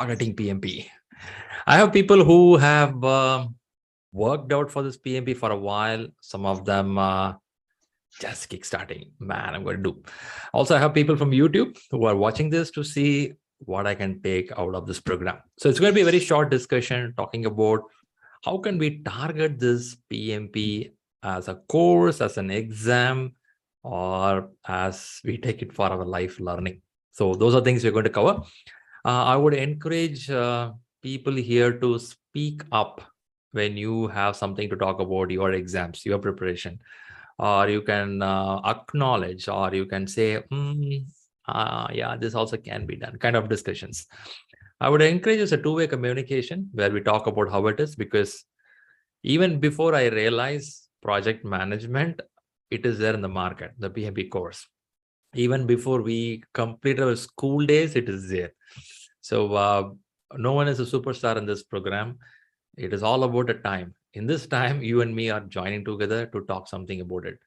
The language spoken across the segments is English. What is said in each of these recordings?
Targeting PMP. I have people who have worked out for this PMP for a while. Some of them just kickstarting. Man, I'm going to do. Also, I have people from YouTube who are watching this to see what I can take out of this program. So it's going to be a very short discussion talking about how can we target this PMP as a course, as an exam, or as we take it for our life learning. So those are things we're going to cover. I would encourage people here to speak up when you have something to talk about your exams, your preparation, or you can acknowledge, or you can say, yeah, this also can be done, kind of discussions. I would encourage us a two-way communication where we talk about how it is, because even before I realize project management, it is there in the market, the PMP course. Even before we complete our school days, it is there. So no one is a superstar in this program. It is all about a time. In this time, you and me are joining together to talk something about it.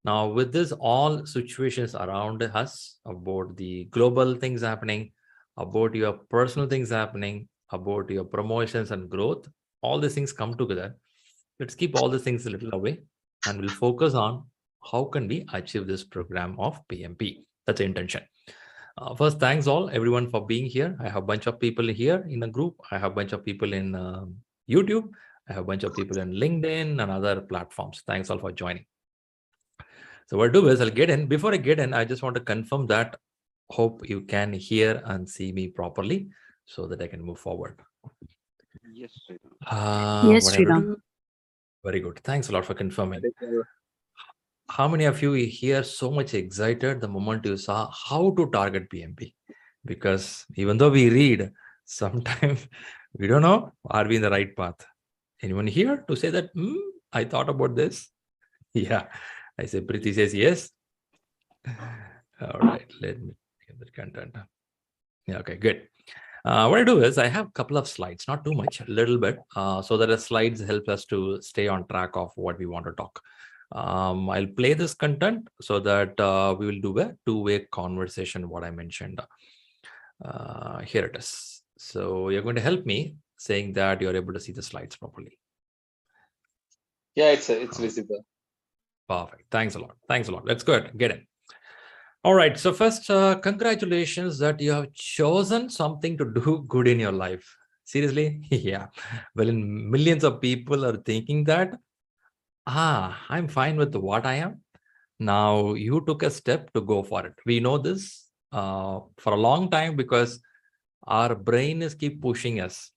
Now, with this, all situations around us, about the global things happening, about your personal things happening, about your promotions and growth, all these things come together. Let's keep all these things a little away and we'll focus on how can we achieve this program of PMP. That's the intention. First, thanks all everyone for being here. I have a bunch of people here in the group. I have a bunch of people in YouTube. I have a bunch of people in LinkedIn and other platforms. Thanks all for joining. So what I'll do is I'll get in. Before I get in, I just want to confirm that hope you can hear and see me properly so that I can move forward. Yes, Yes, what I Shriram. do? Very good. Thanks a lot for confirming. How many of you here so much excited the moment you saw how to target PMP? Because even though we read, sometimes we don't know, are we in the right path? Anyone here to say that, I thought about this? Yeah, I say Priti says yes. All right, let me get the content. Yeah, okay, good. What I do is I have a couple of slides, not too much, a little bit, so that the slides help us to stay on track of what we want to talk. I'll play this content so that we will do a two-way conversation, what I mentioned. Here it is. So you're going to help me saying that you're able to see the slides properly. Yeah, it's visible. Perfect. Thanks a lot. Thanks a lot. Let's go ahead, get in. All right. So first, congratulations that you have chosen something to do good in your life. Seriously? Yeah. Well, millions of people are thinking that, I'm fine with what I am. Now you took a step to go for it. We know this for a long time because our brain is keep pushing us.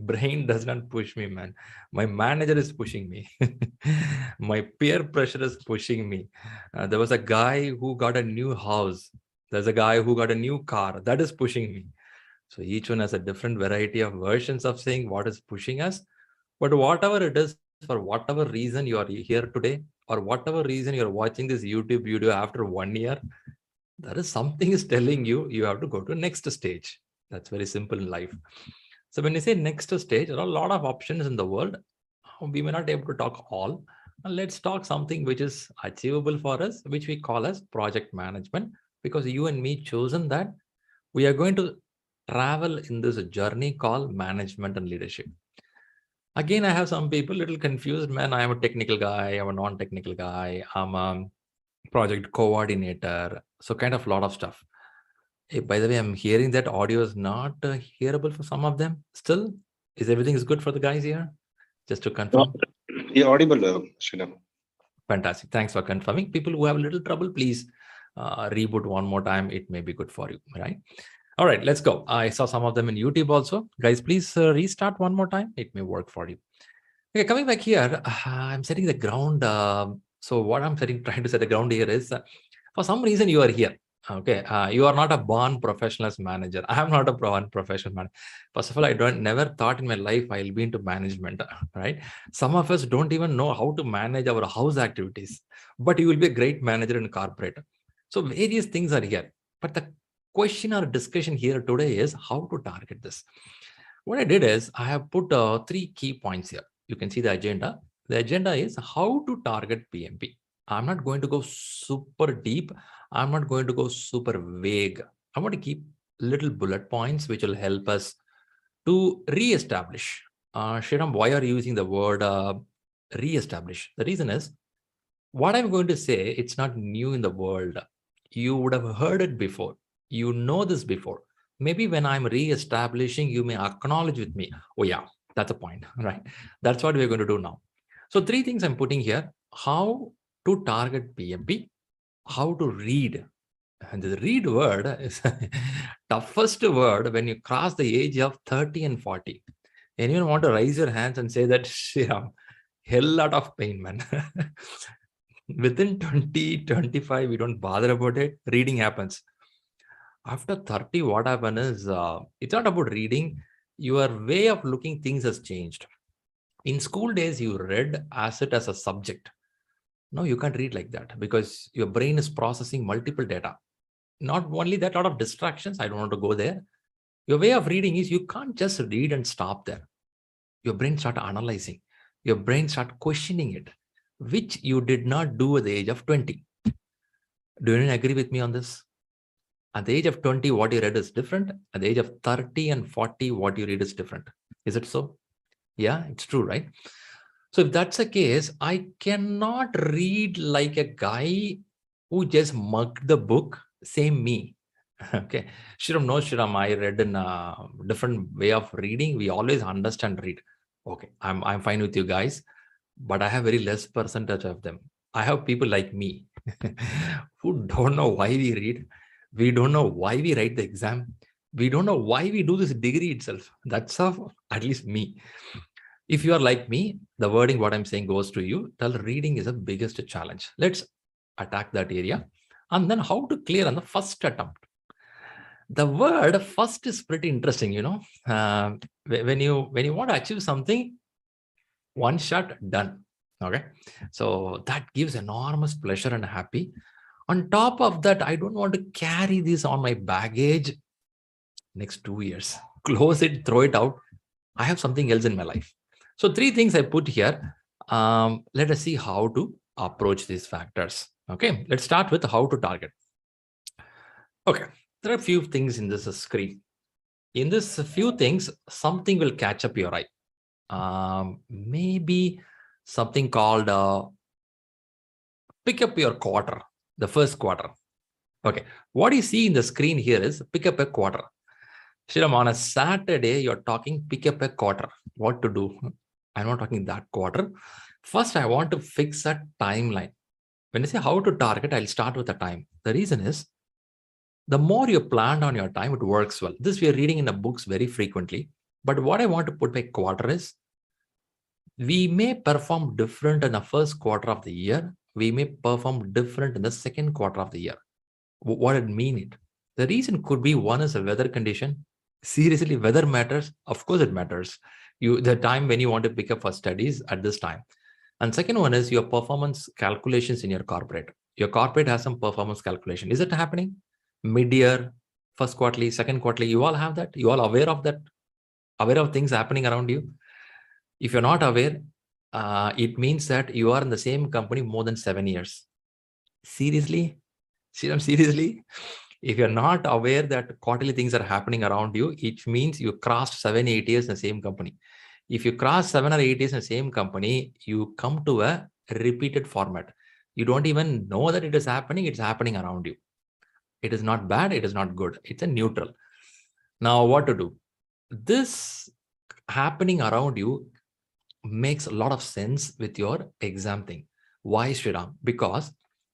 Brain does not push me, man. My manager is pushing me. My peer pressure is pushing me. There was a guy who got a new house. There's a guy who got a new car. That is pushing me. So each one has a different variety of versions of saying what is pushing us. But whatever it is, for whatever reason you are here today, or whatever reason you're watching this YouTube video after 1 year, there is something is telling you you have to go to next stage. That's very simple in life. So when you say next stage, there are a lot of options in the world. We may not be able to talk all. Let's talk something which is achievable for us, which we call as project management, because you and me chosen that we are going to travel in this journey called management and leadership. Again, I have some people a little confused, man. I am a technical guy, I'm a non-technical guy, I'm a project coordinator. So kind of a lot of stuff. Hey, by the way, I'm hearing that audio is not hearable for some of them. Still, is everything is good for the guys here? Just to confirm. You're audible, Shriram. Fantastic. Thanks for confirming. People who have a little trouble, please reboot one more time. It may be good for you, right? All right, let's go. I saw some of them in YouTube also. Guys, please restart one more time. It may work for you. Okay, coming back here, I'm setting the ground. So what I'm trying to set the ground here is, for some reason you are here. Okay, you are not a born professional as manager. I am not a born professional manager. First of all, I never thought in my life I'll be into management, right? Some of us don't even know how to manage our house activities, but you will be a great manager in corporate. So various things are here. But the question or discussion here today is how to target this. What I did is I have put 3 key points here. You can see the agenda. The agenda is how to target PMP. I'm not going to go super deep. I'm not going to go super vague. I want to keep little bullet points which will help us to re-establish. Shriram, why are you using the word re-establish? The reason is, what I'm going to say, it's not new in the world. You would have heard it before. You know this before. Maybe when I'm re-establishing, you may acknowledge with me, oh yeah, that's a point, right? That's what we're going to do now. So 3 things I'm putting here: how to target PMP, how to read. And the read word is toughest word when you cross the age of 30 and 40. Anyone want to raise your hands and say that, yeah, hell lot of pain, man. Within 20, 25, we don't bother about it. Reading happens. After 30, what happens is, it's not about reading. Your way of looking things has changed. In school days, you read as it as a subject. No, you can't read like that because your brain is processing multiple data. Not only that, a lot of distractions. I don't want to go there. Your way of reading is you can't just read and stop there. Your brain start analyzing. Your brain start questioning it, which you did not do at the age of 20. Do you agree with me on this? At the age of 20, what you read is different. At the age of 30 and 40, what you read is different. Is it so? Yeah, it's true, right? So if that's the case, I cannot read like a guy who just mugged the book, same me. Okay. Shriram, no, Shriram, I read in a different way of reading. We always understand read. Okay, I'm fine with you guys, but I have very less percentage of them. I have people like me who don't know why we read. We don't know why we write the exam. We don't know why we do this degree itself. That's how, at least me. If you are like me, the wording, what I'm saying goes to you. Tell reading is the biggest challenge. Let's attack that area. And then how to clear on the first attempt. The word first is pretty interesting, when you want to achieve something, one shot done. Okay. So that gives enormous pleasure and happy. On top of that, I don't want to carry this on my baggage next 2 years. Close it, throw it out. I have something else in my life. So 3 things I put here. Let us see how to approach these factors. Okay, let's start with how to target. Okay, there are a few things in this screen. In this few things, something will catch up your eye. Maybe something called pick up your quarter, the first quarter. Okay, what you see in the screen here is pick up a quarter. Shriram, on a Saturday, you're talking pick up a quarter. What to do? I'm not talking that quarter. First, I want to fix a timeline. When I say how to target, I'll start with the time. The reason is, the more you plan on your time, it works well. This we are reading in the books very frequently. But what I want to put by quarter is, we may perform different in the first quarter of the year. We may perform different in the second quarter of the year. What it mean? The reason could be, one is a weather condition. Seriously, weather matters. Of course, it matters. The time when you want to pick up for studies at this time. And second one is your performance calculations in your corporate. Your corporate has some performance calculation. Is it happening? Mid-year, first quarterly, second quarterly, you all have that? You all aware of that? Aware of things happening around you? If you're not aware, it means that you are in the same company more than 7 years. Seriously? Seriously? If you're not aware that quarterly things are happening around you, it means you crossed 7, 8 years in the same company. If you cross 7 or 8 years in the same company, you come to a repeated format. You don't even know that it is happening. It's happening around you. It is not bad. It is not good. It's a neutral. Now, what to do? This happening around you makes a lot of sense with your exam thing. Why, Shriram? Because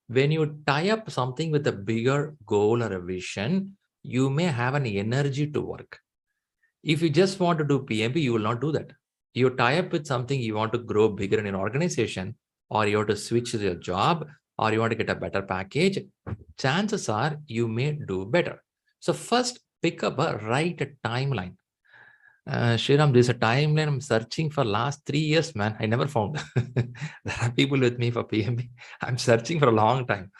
when you tie up something with a bigger goal or a vision, you may have an energy to work. If you just want to do PMP, you will not do that. You tie up with something, you want to grow bigger in an organization, or you want to switch your job, or you want to get a better package, chances are you may do better. So first, pick up a right timeline. Shriram, there's a timeline I'm searching for last 3 years, man. I never found. There are people with me for PMP. I'm searching for a long time.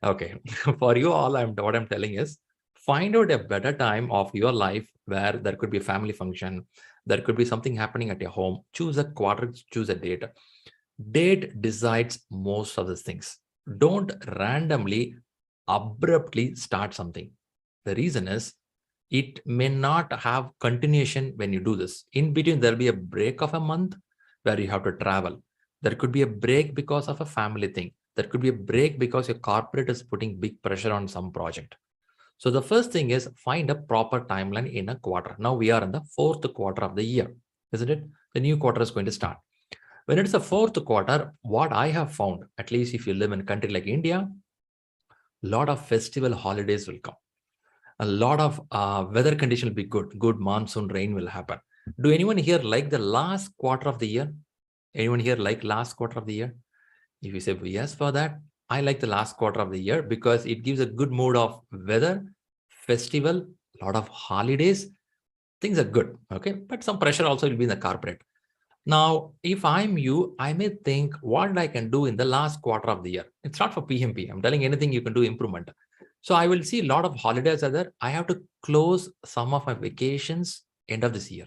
Okay. For you all, what I'm telling is, find out a better time of your life where there could be a family function. There could be something happening at your home. Choose a quarter, choose a date. Date decides most of these things. Don't randomly, abruptly start something. The reason is, It may not have continuation when you do this. In between, there'll be a break of a month where you have to travel. There could be a break because of a family thing. There could be a break because your corporate is putting big pressure on some project. So the first thing is find a proper timeline in a quarter. Now we are in the fourth quarter of the year, isn't it? The new quarter is going to start. When it's the fourth quarter, what I have found, at least if you live in a country like India, a lot of festival holidays will come. A lot of weather condition will be good. Good monsoon rain will happen. Do anyone here like the last quarter of the year? Anyone here like last quarter of the year? If you say yes for that, I like the last quarter of the year because it gives a good mood of weather, festival, a lot of holidays. Things are good, okay? But some pressure also will be in the corporate. Now, if I'm you, I may think what I can do in the last quarter of the year. It's not for PMP. I'm telling anything you can do improvement. So I will see a lot of holidays are there. I have to close some of my vacations end of this year.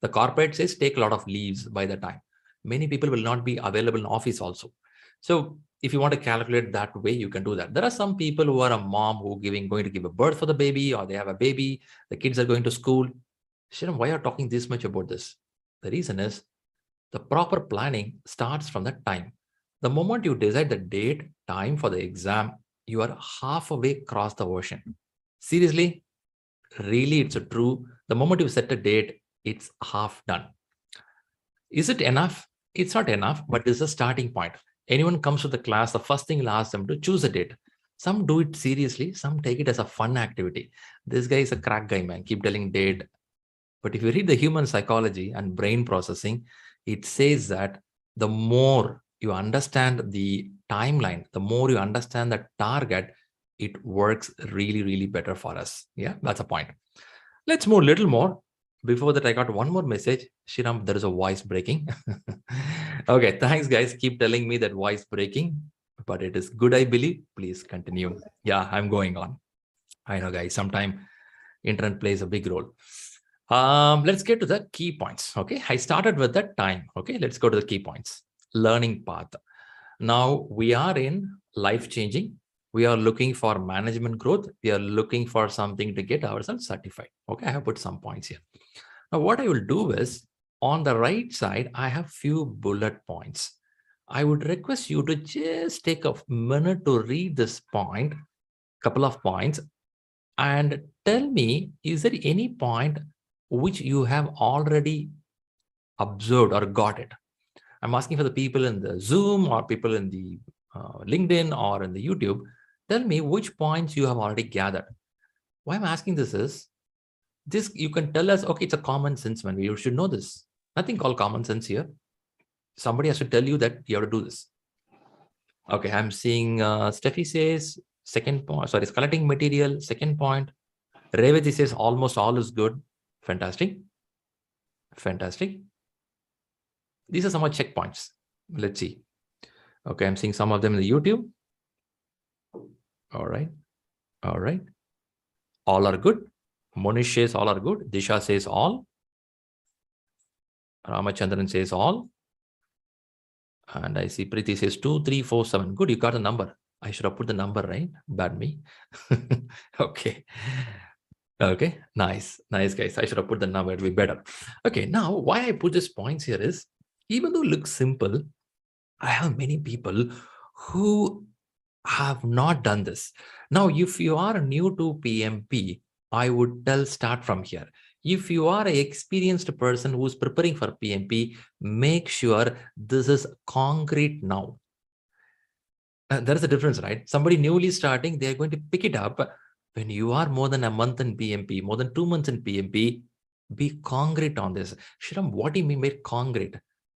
The corporate says take a lot of leaves by the time. Many people will not be available in office also. So if you want to calculate that way, you can do that. There are some people who are a mom who going to give a birth for the baby, or they have a baby, the kids are going to school. Shriram, why are you talking this much about this? The reason is the proper planning starts from the time. The moment you decide the date, time for the exam, you are halfway across the ocean. Seriously, really, it's a true. The moment you set a date, it's half done. Is it enough? It's not enough, but it's a starting point. Anyone comes to the class, the first thing you'll ask them to choose a date. Some do it seriously, some take it as a fun activity. This guy is a crack guy, man. Keep telling date. But if you read the human psychology and brain processing, it says that the more you understand the timeline, the more you understand the target, it works really, really better for us. Yeah, that's a point. Let's move a little more. Before that, I got one more message. Shriram, there is a voice breaking. Okay, thanks, guys. Keep telling me that voice breaking, but it is good, I believe. Please continue. Yeah, I'm going on. I know, guys, sometimes internet plays a big role. Let's get to the key points. Okay, I started with the time. Okay, let's go to the key points. Learning path. Now we are in life changing. We are looking for management growth. We are looking for something to get ourselves certified. Okay, I have put some points here. Now what I will do is on the right side, I have few bullet points. I would request you to just take a minute to read this point, couple of points, and tell me, is there any point which you have already observed or got it? I'm asking for the people in the Zoom or people in the LinkedIn or in the YouTube. Tell me which points you have already gathered. Why I'm asking this is, this you can tell us, okay, it's a common sense, man. You should know this. Nothing called common sense here. Somebody has to tell you that you have to do this. Okay, I'm seeing Steffi says second point, sorry, it's collecting material, second point. Revati says almost all is good. Fantastic. Fantastic. These are some of checkpoints. Let's see. Okay, I'm seeing some of them in the YouTube. All right. All right. All are good. Monish says all are good. Disha says all. Ramachandran says all. And I see Preeti says 2, 3, 4, 7. Good, you got the number. I should have put the number, right? Bad me. Okay. Okay, nice. Nice, guys. I should have put the number. It'll be better. Okay, now why I put these points here is, even though it looks simple, I have many people who have not done this. Now, if you are new to PMP, I would tell start from here. If you are an experienced person who's preparing for PMP, make sure this is concrete now. There is a difference, right? Somebody newly starting, they're going to pick it up. When you are more than a month in PMP, more than 2 months in PMP, be concrete on this. Shriram, what do you mean by concrete?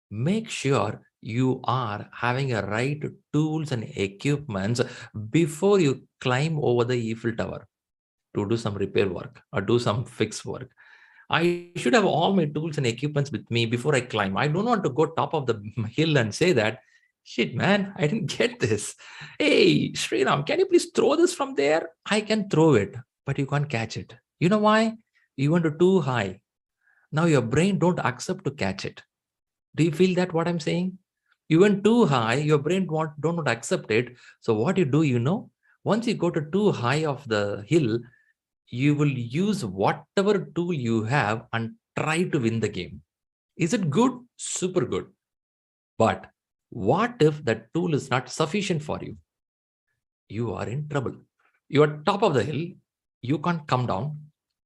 Make sure you are having a right tools and equipments before you climb over the Eiffel Tower to do some repair work or do some fix work. I should have all my tools and equipments with me before I climb. I don't want to go top of the hill and say that, shit, man, I didn't get this. Hey, Sriram, can you please throw this from there? I can throw it, but you can't catch it. You know why? You went too high. Now your brain don't accept to catch it. Do you feel that what I'm saying? You went too high, your brain don't accept it. So what you do, once you go to too high of the hill, you will use whatever tool you have and try to win the game. Is it good? Super good. But what if that tool is not sufficient for you? You are in trouble. You are top of the hill. You can't come down.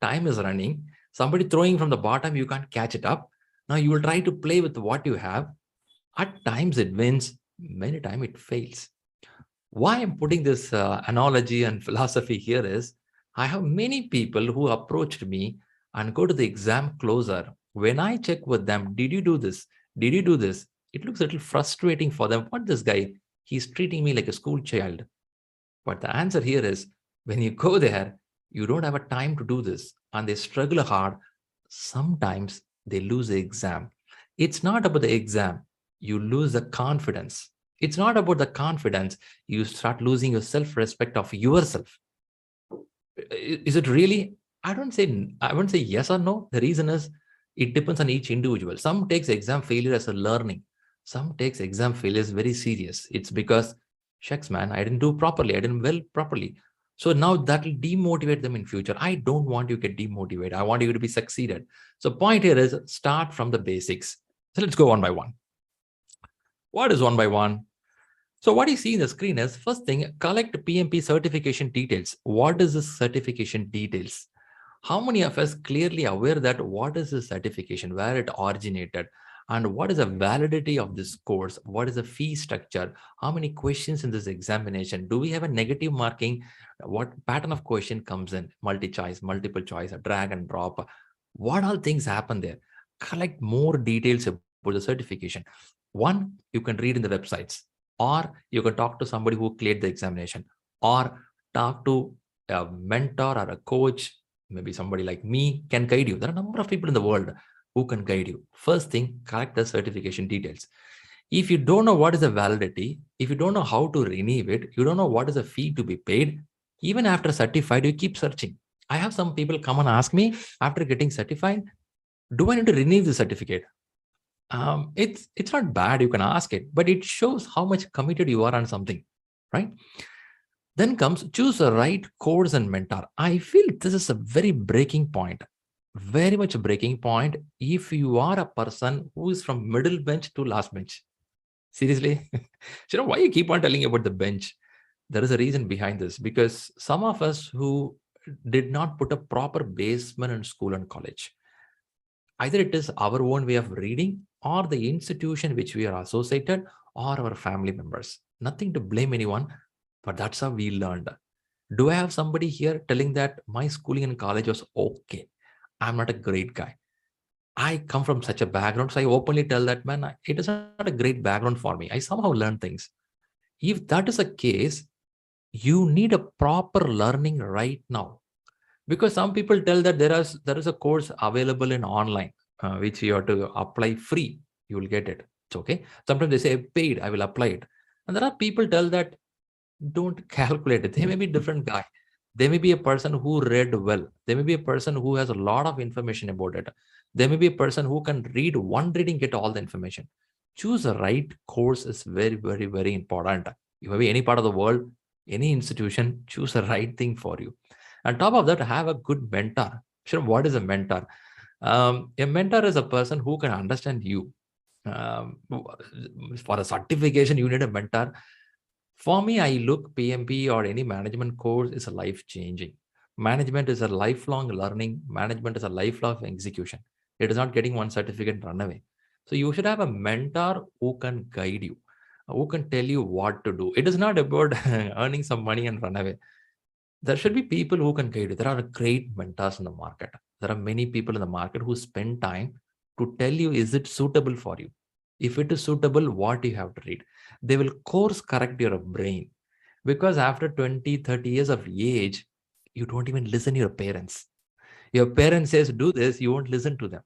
Time is running. Somebody throwing from the bottom, you can't catch it up. Now you will try to play with what you have. At times it wins, many times it fails. Why I'm putting this analogy and philosophy here is I have many people who approached me and go to the exam closer. When I check with them, did you do this? Did you do this? It looks a little frustrating for them. What this guy? He's treating me like a school child. But the answer here is when you go there, you don't have a time to do this and they struggle hard. Sometimes they lose the exam. It's not about the exam. You lose the confidence. It's not about the confidence. You start losing your self-respect of yourself. Is it really? I wouldn't say yes or no. The reason is it depends on each individual. Some takes exam failure as a learning. Some takes exam failure as very serious. It's because, shucks, man, I didn't do properly. I didn't well properly. So now that will demotivate them in future. I don't want you to get demotivated. I want you to be succeeded. So point here is start from the basics. So let's go one by one. What is one by one? So what you see in the screen is first thing, collect PMP certification details. What is this certification details? How many of us clearly aware that what is this certification, where it originated, and what is the validity of this course? What is the fee structure? How many questions in this examination? Do we have a negative marking? What pattern of question comes in? Multi-choice, multiple choice, a drag and drop. What all things happen there? Collect more details about the certification. One, you can read in the websites, or you can talk to somebody who cleared the examination, or talk to a mentor or a coach. Maybe somebody like me can guide you. There are a number of people in the world who can guide you. First thing, collect the certification details. If you don't know what is the validity, if you don't know how to renew it, you don't know what is the fee to be paid, even after certified, you keep searching. I have some people come and ask me after getting certified, do I need to renew the certificate? It's not bad. You can ask it, but it shows how much committed you are on something, right? Then comes choose the right course and mentor. I feel this is a very breaking point, very much a breaking point. If you are a person who is from middle bench to last bench, seriously, why you keep on telling about the bench? There is a reason behind this, because some of us who did not put a proper basement in school and college, either it is our own way of reading or the institution which we are associated or our family members. Nothing to blame anyone, but that's how we learned. Do I have somebody here telling that my schooling in college was okay? I'm not a great guy. I come from such a background, so I openly tell that, man, it is not a great background for me. I somehow learn things. If that is a case, you need a proper learning right now. Because some people tell that there is a course available in online, which you have to apply free. You will get it. It's okay. Sometimes they say paid, I will apply it. And there are people tell that don't calculate it. They may be different guy. They may be a person who read well. They may be a person who has a lot of information about it. They may be a person who can read one reading, get all the information. Choose the right course is very, very, very important. You may be any part of the world, any institution, choose the right thing for you. On top of that, have a good mentor. Sure, what is a mentor? A mentor is a person who can understand you. For a certification, you need a mentor. For me, I look PMP or any management course is a life changing. Management is a lifelong learning. Management is a lifelong execution. It is not getting one certificate and run away. So you should have a mentor who can guide you, who can tell you what to do. It is not about earning some money and run away. There should be people who can guide you. There are great mentors in the market. There are many people in the market who spend time to tell you, is it suitable for you? If it is suitable, what you have to read. They will course correct your brain, because after 20, 30 years of age, you don't even listen to your parents. Your parents says, do this, you won't listen to them.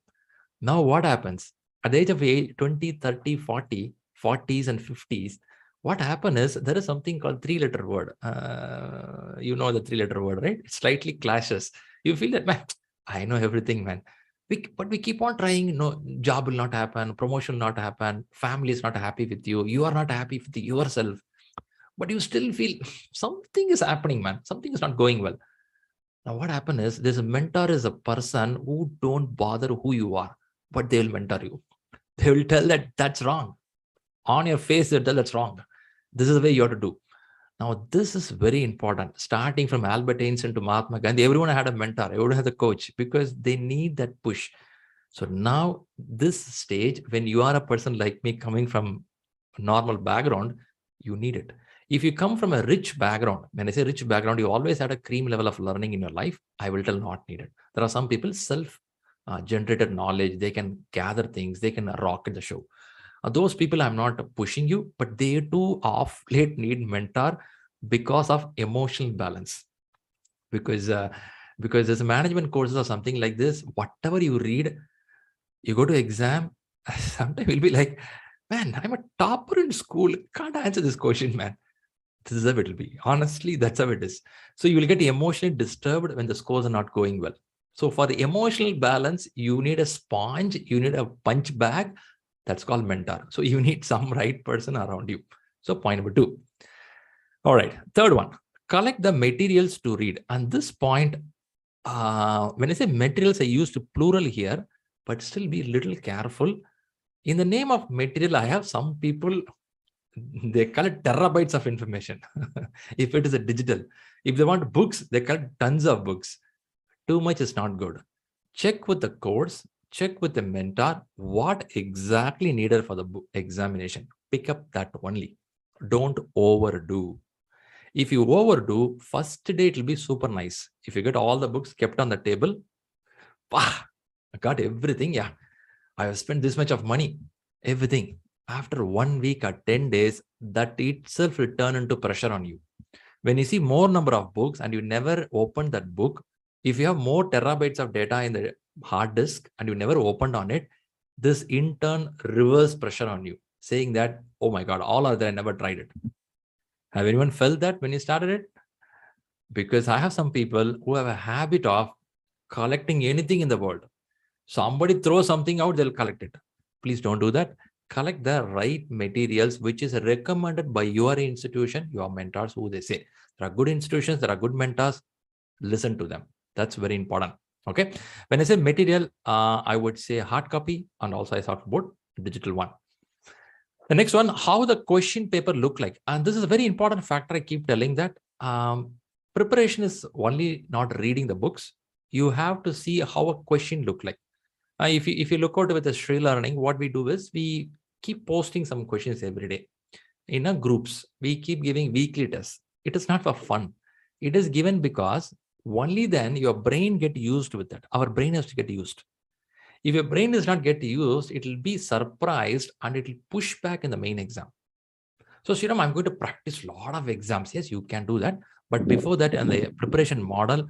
Now what happens? At the age of age, 20, 30, 40, 40s and 50s, what happened is there is something called three-letter word. You know the three-letter word, right? It slightly clashes. You feel that, man, I know everything, man. But we keep on trying, no, job will not happen, promotion will not happen, family is not happy with you, you are not happy with yourself, but you still feel something is happening, man. Something is not going well. Now, what happened is this mentor is a person who don't bother who you are, but they will mentor you. They will tell that that's wrong. On your face, they'll tell that's wrong. This is the way you have to do. Now, this is very important. Starting from Albert Einstein to Mahatma Gandhi, everyone had a mentor, everyone had a coach because they need that push. So now, this stage, when you are a person like me coming from a normal background, you need it. If you come from a rich background, when I say rich background, you always had a cream level of learning in your life, I will tell not needed. There are some people self-generated knowledge, they can gather things, they can rocket the show. Those people, I'm not pushing you, but they too of late need mentor because of emotional balance. Because there's a management courses or something like this. Whatever you read, you go to exam. Sometimes you'll be like, man, I'm a topper in school. Can't answer this question, man. This is how it will be. Honestly, that's how it is. So you will get emotionally disturbed when the scores are not going well. So for the emotional balance, you need a sponge, you need a punch bag. That's called mentor. So you need some right person around you. So point number 2. All right. Third one, collect the materials to read. And this point, when I say materials, I use plural here, but still be a little careful. In the name of material, I have some people, they collect terabytes of information. If it is a digital, if they want books, they collect tons of books. Too much is not good. Check with the course, check with the mentor, what exactly needed for the examination. Pick up that only. Don't overdo. If you overdo, first day it will be super nice. If you get all the books kept on the table, wow, I got everything. Yeah, I have spent this much of money, everything. After 1 week or 10 days, that itself will turn into pressure on you. When you see more number of books and you never open that book, if you have more terabytes of data in the hard disk and you never opened on it, this in turn reverse pressure on you, saying that, oh my God, all are there, I never tried it. Have anyone felt that when you started it? Because I have some people who have a habit of collecting anything in the world. Somebody throws something out, they'll collect it. Please don't do that. Collect the right materials, which is recommended by your institution, your mentors, who they say. There are good institutions, there are good mentors. Listen to them. That's very important. Okay. When I say material, I would say hard copy, and also I talked about digital one. The next one, how the question paper look like. And this is a very important factor. I keep telling that preparation is only not reading the books. You have to see how a question look like. If you look out with the ShriLearning, what we do is we keep posting some questions every day. In our groups, we keep giving weekly tests. It is not for fun. It is given because only then your brain get used with that. Our brain has to get used. If your brain does not get used, it will be surprised and it will push back in the main exam. So, Shriram, I'm going to practice a lot of exams. Yes, you can do that. But before that, in the preparation model,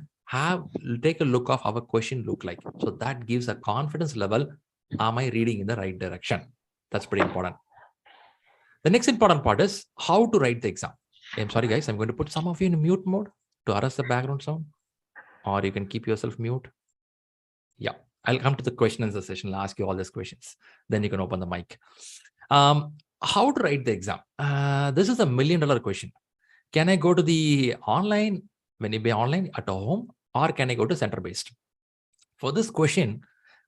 take a look of how a question look like. So that gives a confidence level. Am I reading in the right direction? That's pretty important. The next important part is how to write the exam. I'm sorry, guys. I'm going to put some of you in mute mode to arrest the background sound. Or you can keep yourself mute. Yeah, I'll come to the question answer session. I'll ask you all these questions. Then you can open the mic. How to write the exam? This is $1 million question. Can I go to the online, when you be online at home, or can I go to center-based? For this question,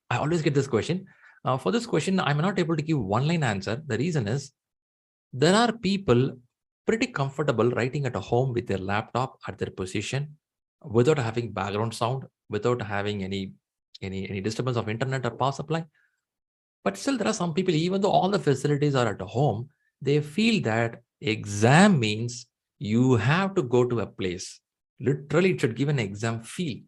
I always get this question. For this question, I'm not able to give one-line answer. The reason is there are people pretty comfortable writing at home with their laptop at their position without having background sound, without having any disturbance of internet or power supply. But still, there are some people, even though all the facilities are at home, they feel that exam means you have to go to a place. Literally, it should give an exam feel.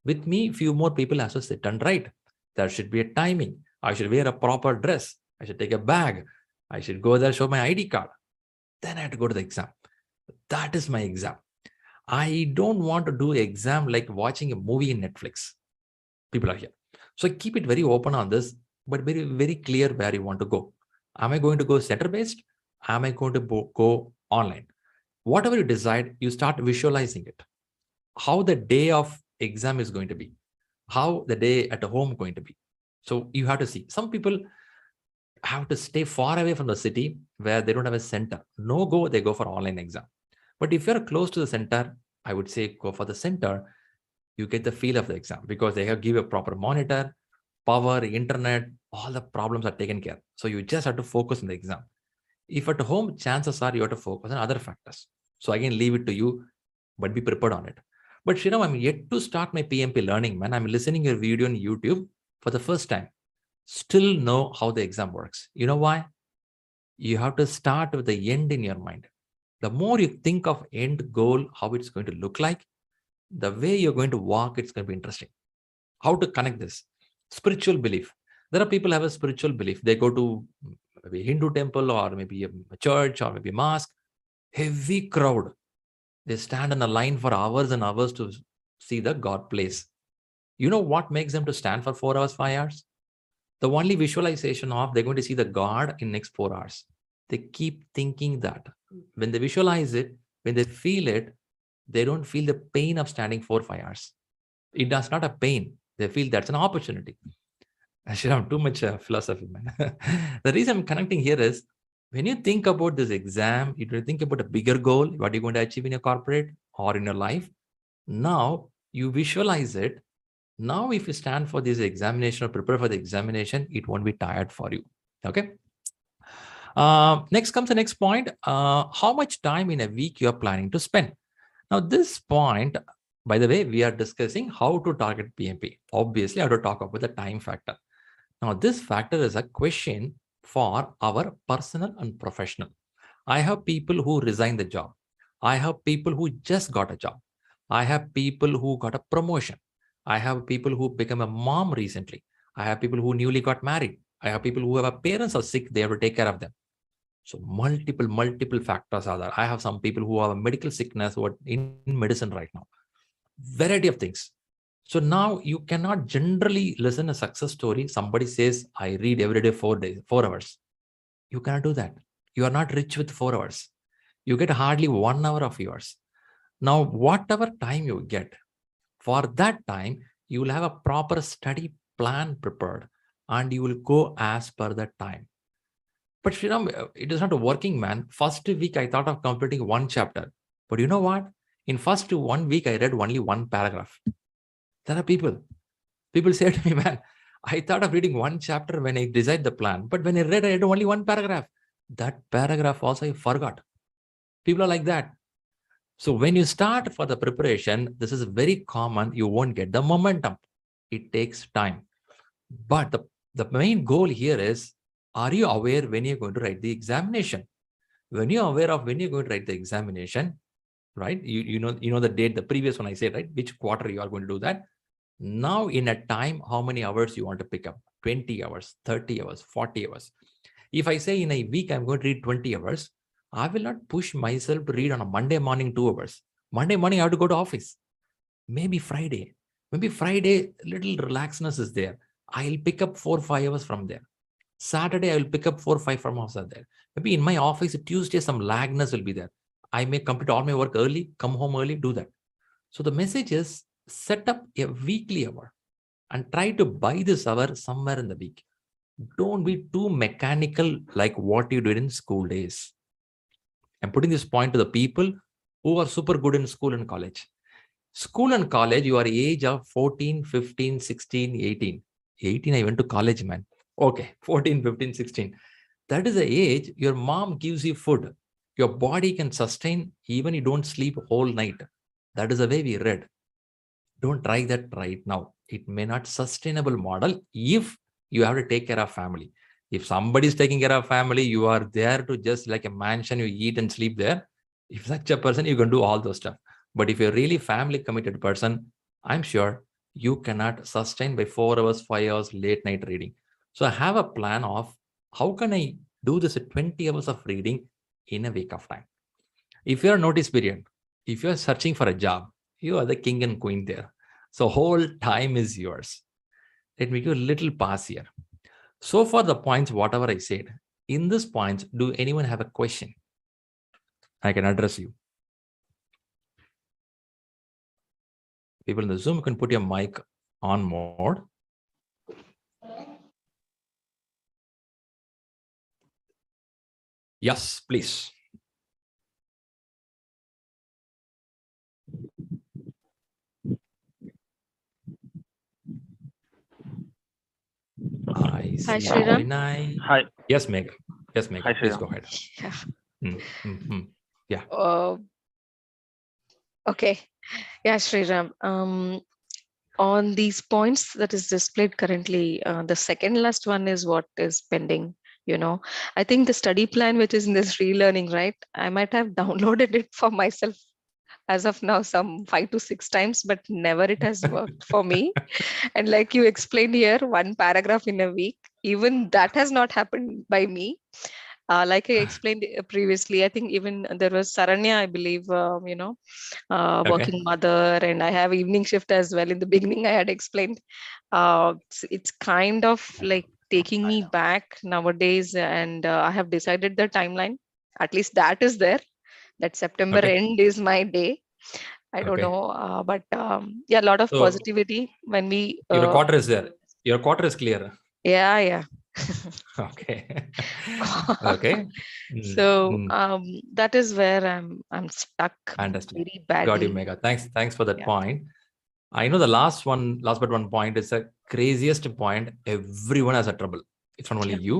With me, few more people have to sit and write. There should be a timing. I should wear a proper dress. I should take a bag. I should go there, show my ID card. Then I have to go to the exam. That is my exam. I don't want to do exam like watching a movie in Netflix. People are here. So keep it very open on this, but very, very clear where you want to go. Am I going to go center-based? Am I going to go online? Whatever you decide, you start visualizing it. How the day of exam is going to be. How the day at home going to be. So you have to see. Some people have to stay far away from the city where they don't have a center. No go, they go for online exam. But if you're close to the center, I would say go for the center. you get the feel of the exam because they have give a proper monitor, power, internet, all the problems are taken care. So you just have to focus on the exam. If at home, chances are you have to focus on other factors. So again, leave it to you, but be prepared on it. But Shriram, I'm yet to start my PMP learning, man. I'm listening your video on YouTube for the first time. Still know how the exam works. You know why? You have to start with the end in your mind. The more you think of end goal, how it's going to look like, the way you're going to walk, it's going to be interesting. How to connect this? Spiritual belief. There are people who have a spiritual belief. They go to maybe a Hindu temple or maybe a church or maybe a mosque. Heavy crowd. They stand in a line for hours and hours to see the God place. You know what makes them to stand for 4 hours, 5 hours? The only visualization of they're going to see the God in next 4 hours. They keep thinking that. When they visualize it, when they feel it, they don't feel the pain of standing 4 5 hours. It does not a pain. They feel that's an opportunity. I should have too much philosophy, man. The reason I'm connecting here is when you think about this exam, you think about a bigger goal, what you're going to achieve in your corporate or in your life. Now you visualize it. Now, if you stand for this examination or prepare for the examination, it won't be tired for you. Okay. Next comes the next point. How much time in a week you are planning to spend? Now, this point, by the way, we are discussing how to target PMP. Obviously, I have to talk about the time factor. Now, this factor is a question for our personal and professional. I have people who resign the job. I have people who just got a job. I have people who got a promotion. I have people who become a mom recently. I have people who newly got married. I have people who have a parents are sick. They have to take care of them. So multiple factors are there. I have some people who have a medical sickness who are in medicine right now. Variety of things. So now you cannot generally listen a success story. Somebody says, I read every day 4 days, 4 hours. You cannot do that. You are not rich with 4 hours. You get hardly 1 hour of yours. Now, whatever time you get, for that time, you will have a proper study plan prepared and you will go as per that time. But Shriram, it is not a working, man. First week, I thought of completing 1 chapter. But you know what? In first 1 week, I read only 1 paragraph. There are people say to me, man, I thought of reading 1 chapter when I designed the plan. But when I read only 1 paragraph. That paragraph also I forgot. People are like that. So when you start for the preparation, this is very common. You won't get the momentum. It takes time. But the main goal here is, are you aware when you're going to write the examination? When you're aware of when you're going to write the examination, right? You know the date, the previous one I said, right? Which quarter you are going to do that. Now in a time, how many hours you want to pick up? 20 hours, 30 hours, 40 hours. If I say in a week, I'm going to read 20 hours, I will not push myself to read on a Monday morning 2 hours. Monday morning, I have to go to office. Maybe Friday, little relaxedness is there. I'll pick up 4 5 hours from there. Saturday, I will pick up 4 5 from outside there. Maybe in my office, Tuesday, some lagness will be there. I may complete all my work early, come home early, do that. So the message is set up a weekly hour and try to buy this hour somewhere in the week. Don't be too mechanical like what you did in school days. I'm putting this point to the people who are super good in school and college. School and college, you are age of 14, 15, 16, 18. 18, I went to college, man. Okay, 14, 15, 16. That is the age your mom gives you food. Your body can sustain even you don't sleep whole night. That is the way we read. Don't try that right now. It may not sustainable model if you have to take care of family. If somebody is taking care of family, you are there to just like a mansion, you eat and sleep there. If such a person, you can do all those stuff. But if you're really family committed person, I'm sure you cannot sustain by 4 hours, 5 hours late night reading. So I have a plan of how can I do this at 20 hours of reading in a week of time. If you're a notice period, if you're searching for a job, you are the king and queen there. So whole time is yours. Let me give a little pass here. So far the points, whatever I said, in this points, do anyone have a question? I can address you. People in the Zoom, you can put your mic on mode. Yes, please. I Hi, see Shriram. Vinay. Hi. Yes, Megha. Yes, Megha. Hi, Please Shriram. go ahead. Yeah. Yeah. Okay. Yeah, Shriram. On these points that is displayed currently, the second last one is what is pending. I think the study plan, which is in this relearning, right? I might have downloaded it for myself as of now some 5 to 6 times, but never it has worked for me. And like you explained here, one paragraph in a week, even that has not happened by me. Like I explained previously, I think even there was Saranya, I believe, Okay. working mother, and I have evening shift as well. In the beginning, I had explained. It's kind of like taking me back nowadays, and I have decided the timeline. At least that is there. That September Okay. end is my day. I don't Okay. know, but yeah, a lot of So positivity when we. your quarter is there. Your quarter is clear. Yeah. Okay. Okay. So that is where I'm stuck Understand. very Got you, badly. Megha. Thanks for that Yeah. point. I know the last but one point is the craziest point. Everyone has a trouble. It's not only Yeah. you.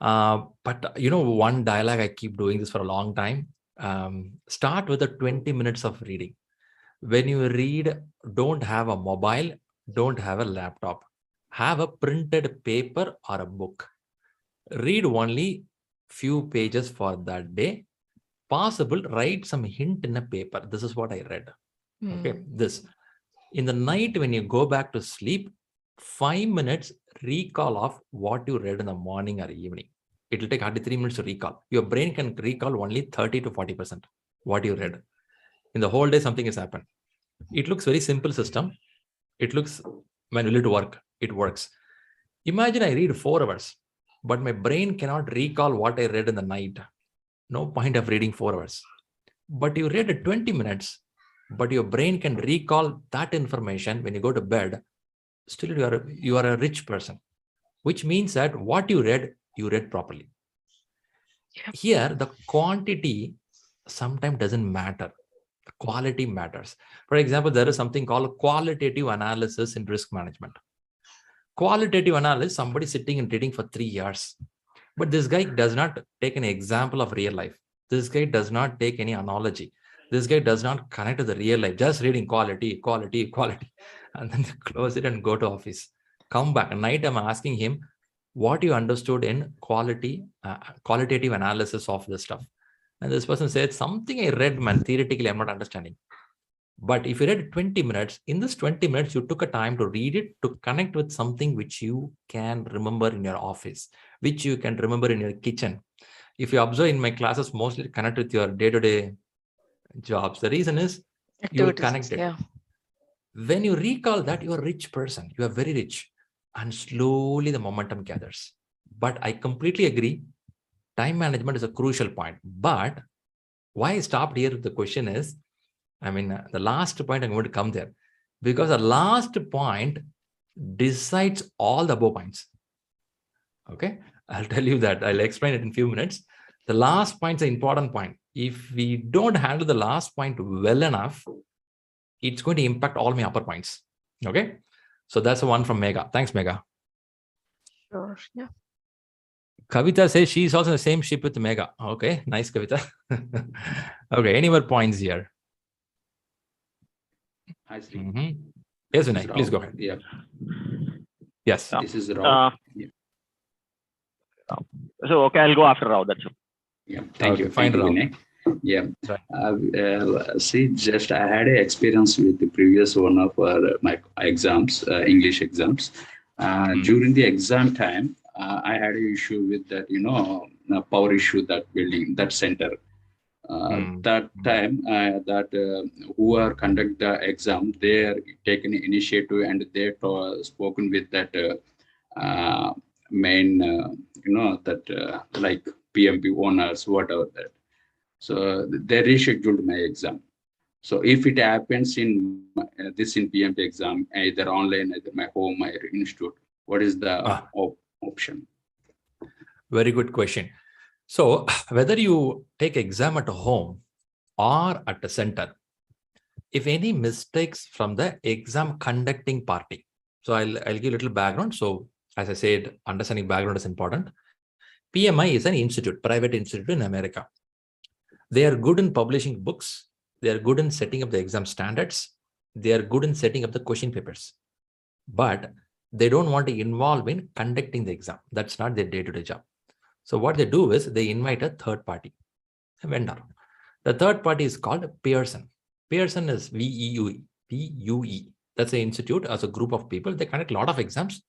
But one dialogue, I keep doing this for a long time. Start with the 20 minutes of reading. When you read, don't have a mobile, don't have a laptop. Have a printed paper or a book. Read only few pages for that day. Possible, write some hint in a paper. This is what I read. Okay, this. In the night, when you go back to sleep, 5 minutes recall of what you read in the morning or evening. It will take hardly 3 minutes to recall. Your brain can recall only 30 to 40% what you read. In the whole day, something has happened. It looks very simple system. It looks, when will it work? It works. Imagine I read 4 hours, but my brain cannot recall what I read in the night. No point of reading 4 hours. But you read 20 minutes, but your brain can recall that information when you go to bed. Still, you are a rich person, which means that what you read properly. Yeah. Here, the quantity sometimes doesn't matter. The quality matters. For example, there is something called qualitative analysis in risk management. Qualitative analysis, somebody sitting and reading for 3 years. But this guy does not take an example of real life. This guy does not take any analogy. This guy does not connect to the real life, just reading quality, and then close it and go to office. Come back. At night, I'm asking him what you understood in qualitative analysis of this stuff. And this person said, something I read, man, theoretically, I'm not understanding. But if you read 20 minutes, in this 20 minutes, you took a time to read it, to connect with something which you can remember in your office, which you can remember in your kitchen. If you observe in my classes, mostly connect with your day-to-day jobs. The reason is you will connect it. Yeah. When you recall that, you are a rich person. You are very rich. And slowly the momentum gathers. But I completely agree. Time management is a crucial point. But why I stopped here, the question is, the last point, I'm going to come there. Because the last point decides all the above points. Okay, I'll tell you that. I'll explain it in a few minutes. The last point is an important point. If we don't handle the last point well enough, it's going to impact all my upper points. Okay, so that's the one from Megha. Thanks, Megha. Sure. Yeah. Kavita says she's also in the same ship with Megha. Okay, nice, Kavita. Okay, any more points here? Hi, Shri. Yes, This is Vinay, please Rao. go ahead. Yeah, Yes. this is Rao. So, okay, I'll go after Rao. That's all. Yeah, thank you. Fine, Thank you, Rao. Vinay. Yeah. Right. See, just I had an experience with the previous one of my exams, English exams. During the exam time, I had an issue with that, power issue, that building, that center. That time, who are conduct the exam, they are taken initiative and they spoken with that main, like PMP owners, whatever that. So they rescheduled my exam. So if it happens in this in PMP exam, either online, either my home, my institute, what is the option? Very good question. So whether you take exam at home or at a center, if any mistakes from the exam conducting party, so I'll give a little background. So As I said, understanding background is important. PMI is an institute, private institute in America. They are good in publishing books. They are good in setting up the exam standards. They are good in setting up the question papers. But they don't want to involve in conducting the exam. That's not their day-to-day job. So what they do is they invite a third party, a vendor. The third party is called Pearson. Pearson is P-U-E. That's an institute as a group of people. They conduct a lot of exams.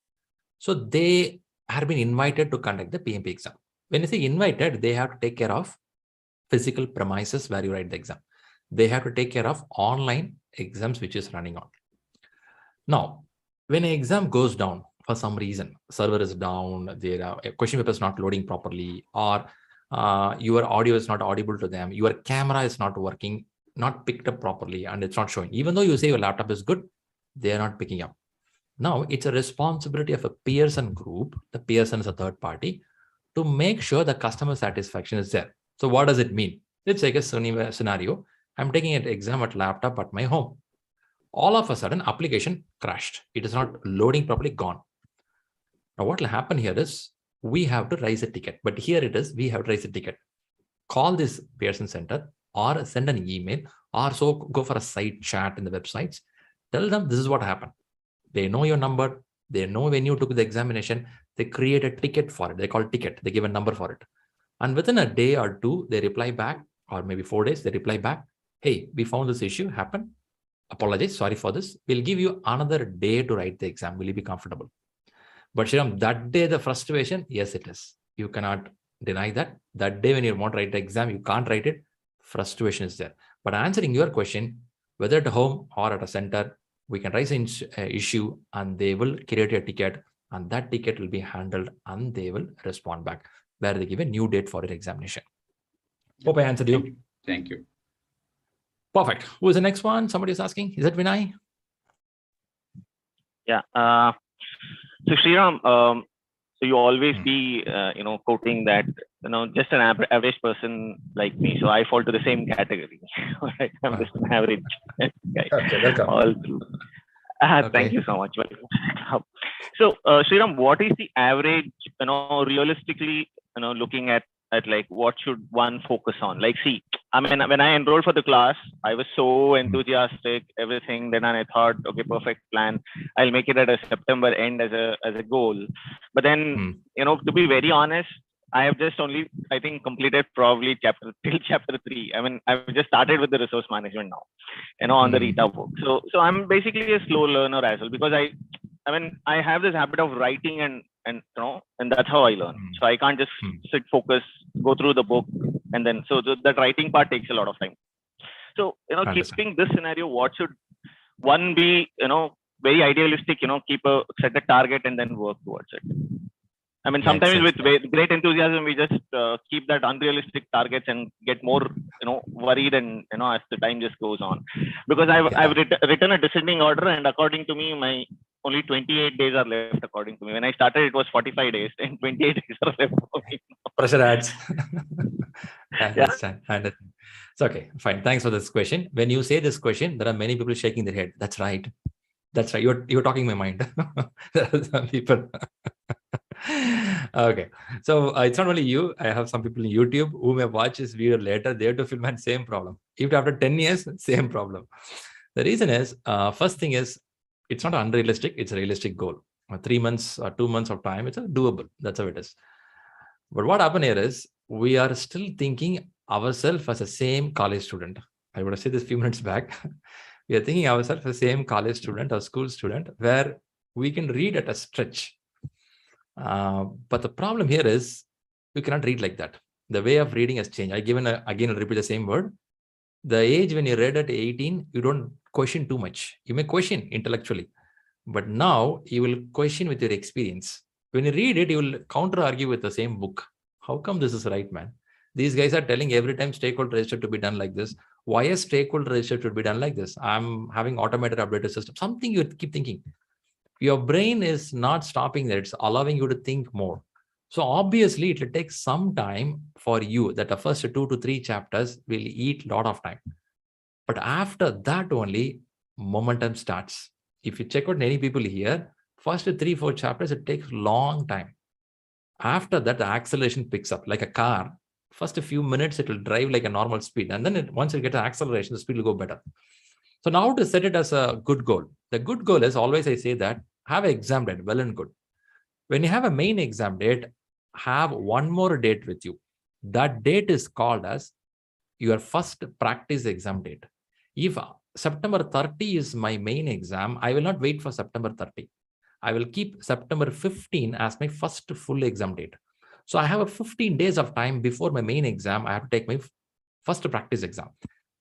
So they have been invited to conduct the PMP exam. When you say invited, they have to take care of physical premises where you write the exam. They have to take care of online exams which is running on. Now, when an exam goes down for some reason, server is down, their question paper is not loading properly, or your audio is not audible to them, your camera is not working, not picked up properly, and it's not showing. Even though you say your laptop is good, they are not picking up. Now, it's a responsibility of a Pearson group. The Pearson is a third party to make sure the customer satisfaction is there. So what does it mean? Let's take a scenario. I'm taking an exam at laptop at my home. All of a sudden, application crashed. It is not loading properly, gone. Now, what will happen here is we have to raise a ticket. But here it is, we have to raise a ticket. Call this Pearson Center or send an email or so go for a site chat in the websites. Tell them this is what happened. They know your number. They know when you took the examination. They create a ticket for it. They call ticket. They give a number for it. And within a day or two, they reply back, or maybe 4 days, they reply back, hey, we found this issue happened. Apologize, sorry for this. We'll give you another day to write the exam. Will you be comfortable? But Shriram, that day, the frustration, yes, it is. You cannot deny that. That day when you want to write the exam, you can't write it. Frustration is there. But answering your question, whether at home or at a center, we can raise an issue and they will create a ticket, and that ticket will be handled and they will respond back where they give a new date for your examination. Hope I answered you. Thank you. Perfect. Who is the next one? Somebody is asking. Is it Vinay? Yeah. So Shriram, so you always be, quoting that, just an average person like me. So I fall to the same category. Right? I'm just an average guy. Okay, welcome. All through. Okay. Thank you so much. So Shriram, what is the average, realistically, looking at like what should one focus on? Like, see, I mean, when I enrolled for the class, I was so enthusiastic, everything. Then I thought, okay, perfect plan. I'll make it at a September end as a goal. But then, to be very honest, I have just only, I think, completed probably chapter 3. I mean, I've just started with the resource management now, on the Rita book. So I'm basically a slow learner as well, because I have this habit of writing and that's how I learn. So I can't just sit, focus, go through the book, and then that writing part takes a lot of time. So keeping this scenario, what should one be? Very idealistic. Set a target and then work towards it. I mean, sometimes with great enthusiasm, we just keep that unrealistic targets and get more, worried and, as the time just goes on. Because I've written a descending order, and according to me, my only 28 days are left, according to me. When I started, it was 45 days, and 28 days are left for me. Pressure adds. I understand. It's okay. Fine. Thanks for this question. When you say this question, there are many people shaking their head. That's right. That's right. You're talking my mind. There are some people. Okay, so it's not only you. I have some people in YouTube who may watch this video later. They have to feel my same problem. Even after 10 years, same problem. The reason is, first thing is, it's not unrealistic. It's a realistic goal. 3 months or 2 months of time, it's doable. That's how it is. But what happened here is, we are still thinking ourselves as a same college student. I would have said this a few minutes back. We are thinking ourselves as the same college student or school student where we can read at a stretch. But the problem here is you cannot read like that. The way of reading has changed. Again, I'll repeat the same word. The age when you read at 18, you don't question too much. You may question intellectually, but now you will question with your experience. When you read it, you will counter argue with the same book. How come this is right, man? These guys are telling every time stakeholder register to be done like this. Why a stakeholder register should be done like this? I'm having automated updated system. Something you keep thinking. Your brain is not stopping there. It's allowing you to think more. So obviously, it will take some time for you that the first 2 to 3 chapters will eat a lot of time. But after that only, momentum starts. If you check out many people here, First 3-4 chapters, it takes long time. After that, the acceleration picks up like a car. First a few minutes, it will drive like a normal speed. And then once you get an acceleration, the speed will go better. So now to set it as a good goal. The good goal is always I say that have an exam date, well and good. When you have a main exam date, have one more date with you. That date is called as your first practice exam date. If September 30 is my main exam, I will not wait for September 30. I will keep September 15 as my first full exam date. So I have a 15 days of time before my main exam. I have to take my first practice exam.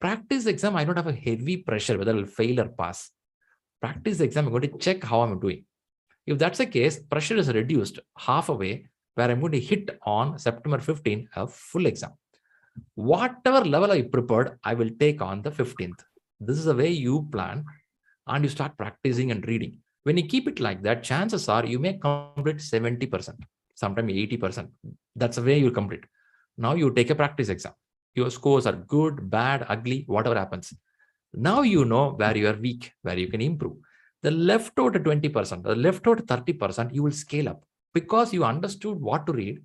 Practice exam, I don't have a heavy pressure whether I will fail or pass. Practice exam, I'm going to check how I'm doing. If that's the case, pressure is reduced half away, where I'm going to hit on September 15 a full exam. Whatever level I prepared, I will take on the 15th. This is the way you plan, and you start practicing and reading. When you keep it like that, chances are you may complete 70%, sometimes 80%. That's the way you complete. Now you take a practice exam. Your scores are good, bad, ugly, whatever happens. Now you know where you are weak, where you can improve. The leftover 20%, the leftover 30%, you will scale up because you understood what to read.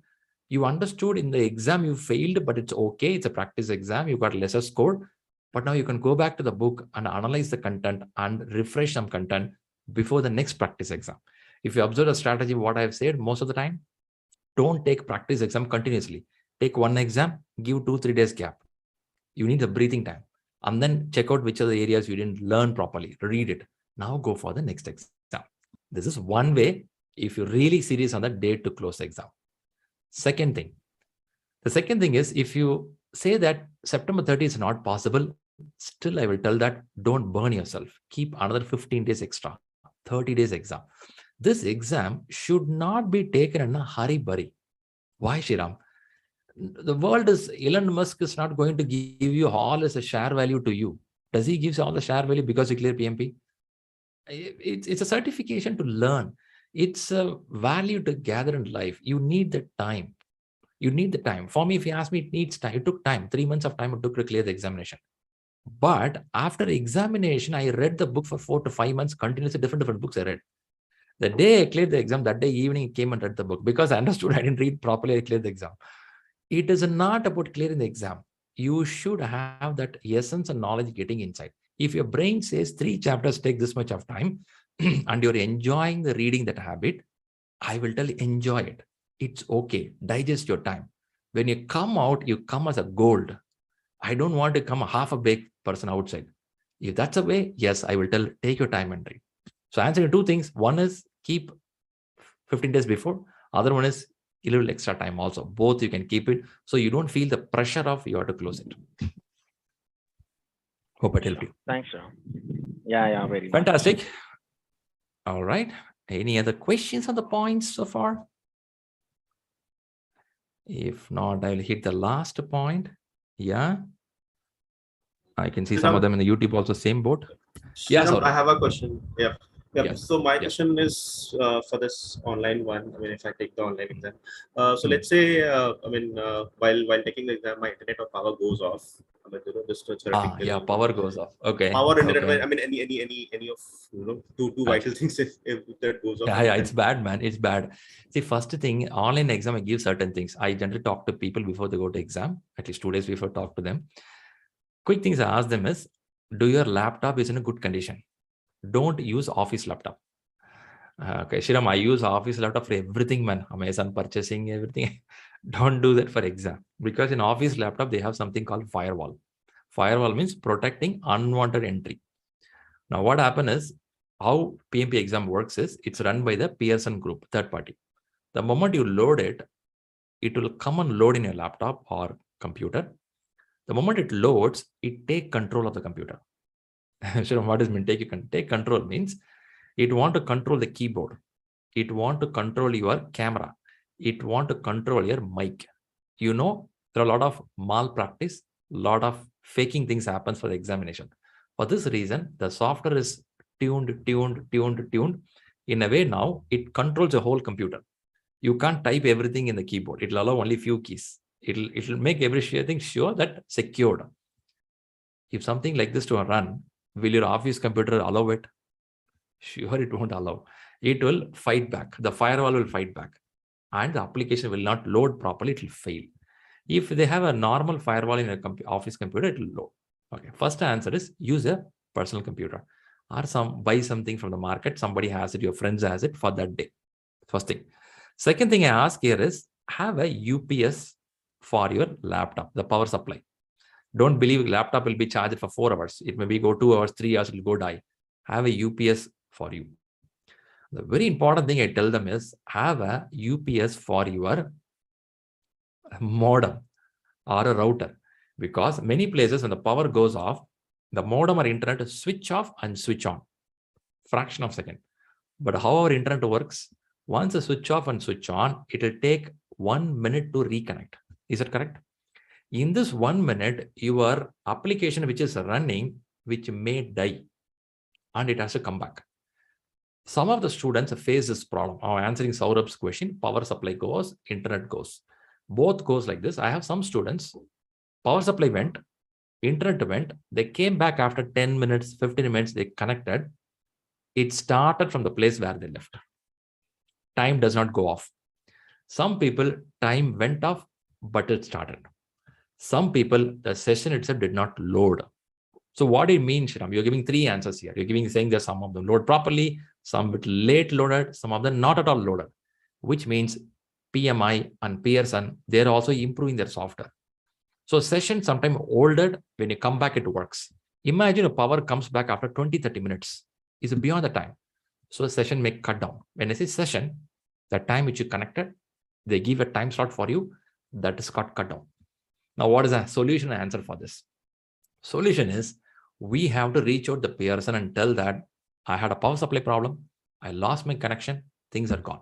You understood in the exam you failed, but it's okay. It's a practice exam. You got lesser score, but now you can go back to the book and analyze the content and refresh some content before the next practice exam. If you observe the strategy, what I've said most of the time, don't take practice exam continuously. Take one exam, give 2-3 days gap. You need the breathing time, and then check out which are the areas you didn't learn properly. Read it. Now go for the next exam. This is one way if you're really serious on the date to close the exam. Second thing. The second thing is if you say that September 30 is not possible, still I will tell that don't burn yourself. Keep another 15 days extra, 30 days exam. This exam should not be taken in a hurry-burry. Why, Shriram? The world is, Elon Musk is not going to give you all as a share value to you. Does he give you all the share value because you clear PMP? It's a certification to learn. It's a value to gather in life. You need the time. You need the time. For me, if you ask me, it needs time. It took time. 3 months of time it took to clear the examination. But after examination, I read the book for 4 to 5 months, continuously different books I read. The day I cleared the exam, that day evening I came and read the book because I understood I didn't read properly, I cleared the exam. It is not about clearing the exam. You should have that essence and knowledge getting inside. If your brain says 3 chapters take this much of time and you're enjoying the reading that habit, I will tell you, enjoy it. It's okay. Digest your time. When you come out, you come as a gold. I don't want to come a half a baked person outside. If that's a way, yes, I will tell, take your time and read. So answering 2 things. One is keep 15 days before. Other one is a little extra time also. Both you can keep it so you don't feel the pressure of you have to close it. Hope it helped you. Thanks, sir. Yeah, very fantastic. All right. Any other questions on the points so far? If not, I'll hit the last point. Yeah. I can see some of them in the YouTube also, same boat. Yes, I have a question. Yeah. So my Yeah. question is for this online one. I mean, if I take the online exam, so let's say, while taking the exam, my internet or power goes off. I mean, just theoretical. Yeah, power goes off. Okay. Power internet. Okay. I mean, any of two vital things if that goes off. Yeah, it's bad, man. It's bad. See, first thing, online exam, I give certain things. I generally talk to people before they go to exam, at least 2 days before, talk to them. Quick things I ask them is, do your laptop is in a good condition? Don't use office laptop. Okay, Shriram, I use office laptop for everything, man. Amazon purchasing, everything. Don't do that for exam, because in office laptop, they have something called firewall. Firewall means protecting unwanted entry. Now, what happens is, how PMP exam works is, it's run by the Pearson group, third party. The moment you load it, it will come and load in your laptop or computer. The moment it loads, it take control of the computer. So what does mean take control? Means it want to control the keyboard. It want to control your camera. It want to control your mic. You know, there are a lot of malpractice, a lot of faking things happens for the examination. For this reason, the software is tuned in a way. Now it controls the whole computer. You can't type everything in the keyboard. It'll allow only few keys. It'll make everything sure that secured. If something like this to run, will your office computer allow it? Sure, it won't allow. it will fight back. The firewall will fight back, and the application will not load properly. It will fail. If they have a normal firewall in a office computer, it will load. Okay. First answer is use a personal computer, or buy something from the market. Somebody has it. Your friends has it for that day. First thing. Second thing I ask here is have a UPS for your laptop, the power supply. Don't believe laptop will be charged for 4 hours. It may be go 2 hours, 3 hours, it will go die. Have a UPS for you. The very important thing I tell them is have a UPS for your modem or a router, because many places when the power goes off, the modem or internet switch off and switch on, fraction of a second. But how our internet works, once a switch off and switch on, it will take 1 minute to reconnect. Is that correct? In this 1 minute, your application which is running, which may die, and it has to come back. Some of the students face this problem. I'm answering Saurabh's question. Power supply goes, internet goes. Both goes like this. I have some students, power supply went, internet went, they came back after 10 minutes, 15 minutes, they connected. It started from the place where they left. Time does not go off. Some people, time went off, but it started. Some people, the session itself did not load. So what do you mean, Shriram? You're giving 3 answers here. You're saying that some of them load properly, some bit late loaded, some of them not at all loaded, which means PMI and Pearson, they're also improving their software. So session sometime older, when you come back, it works. Imagine a power comes back after 20, 30 minutes. It's beyond the time. So a session may cut down. When I say session, the time which you connected, they give a time slot for you, that is cut down. Now, what is the solution and answer for this? Solution is we have to reach out the person and tell that I had a power supply problem. I lost my connection. Things are gone.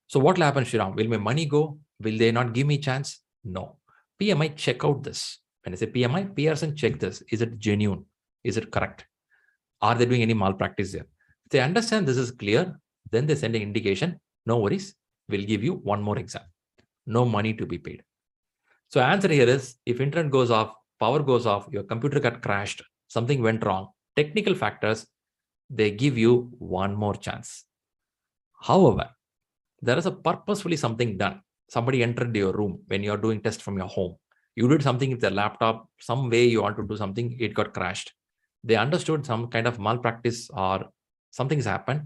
So what will happen, Shriram? Will my money go? Will they not give me a chance? No. PMI check out this. When I say PMI, Pearson check this. Is it genuine? Is it correct? Are they doing any malpractice there? If they understand this is clear, then they send an indication. No worries. We'll give you one more exam. No money to be paid. So answer here is if internet goes off, power goes off, your computer got crashed, something went wrong, technical factors, they give you one more chance. However, there is a purposefully something done. Somebody entered your room when you're doing test from your home. You did something with the laptop, some way you want to do something, it got crashed. They understood some kind of malpractice or something's happened.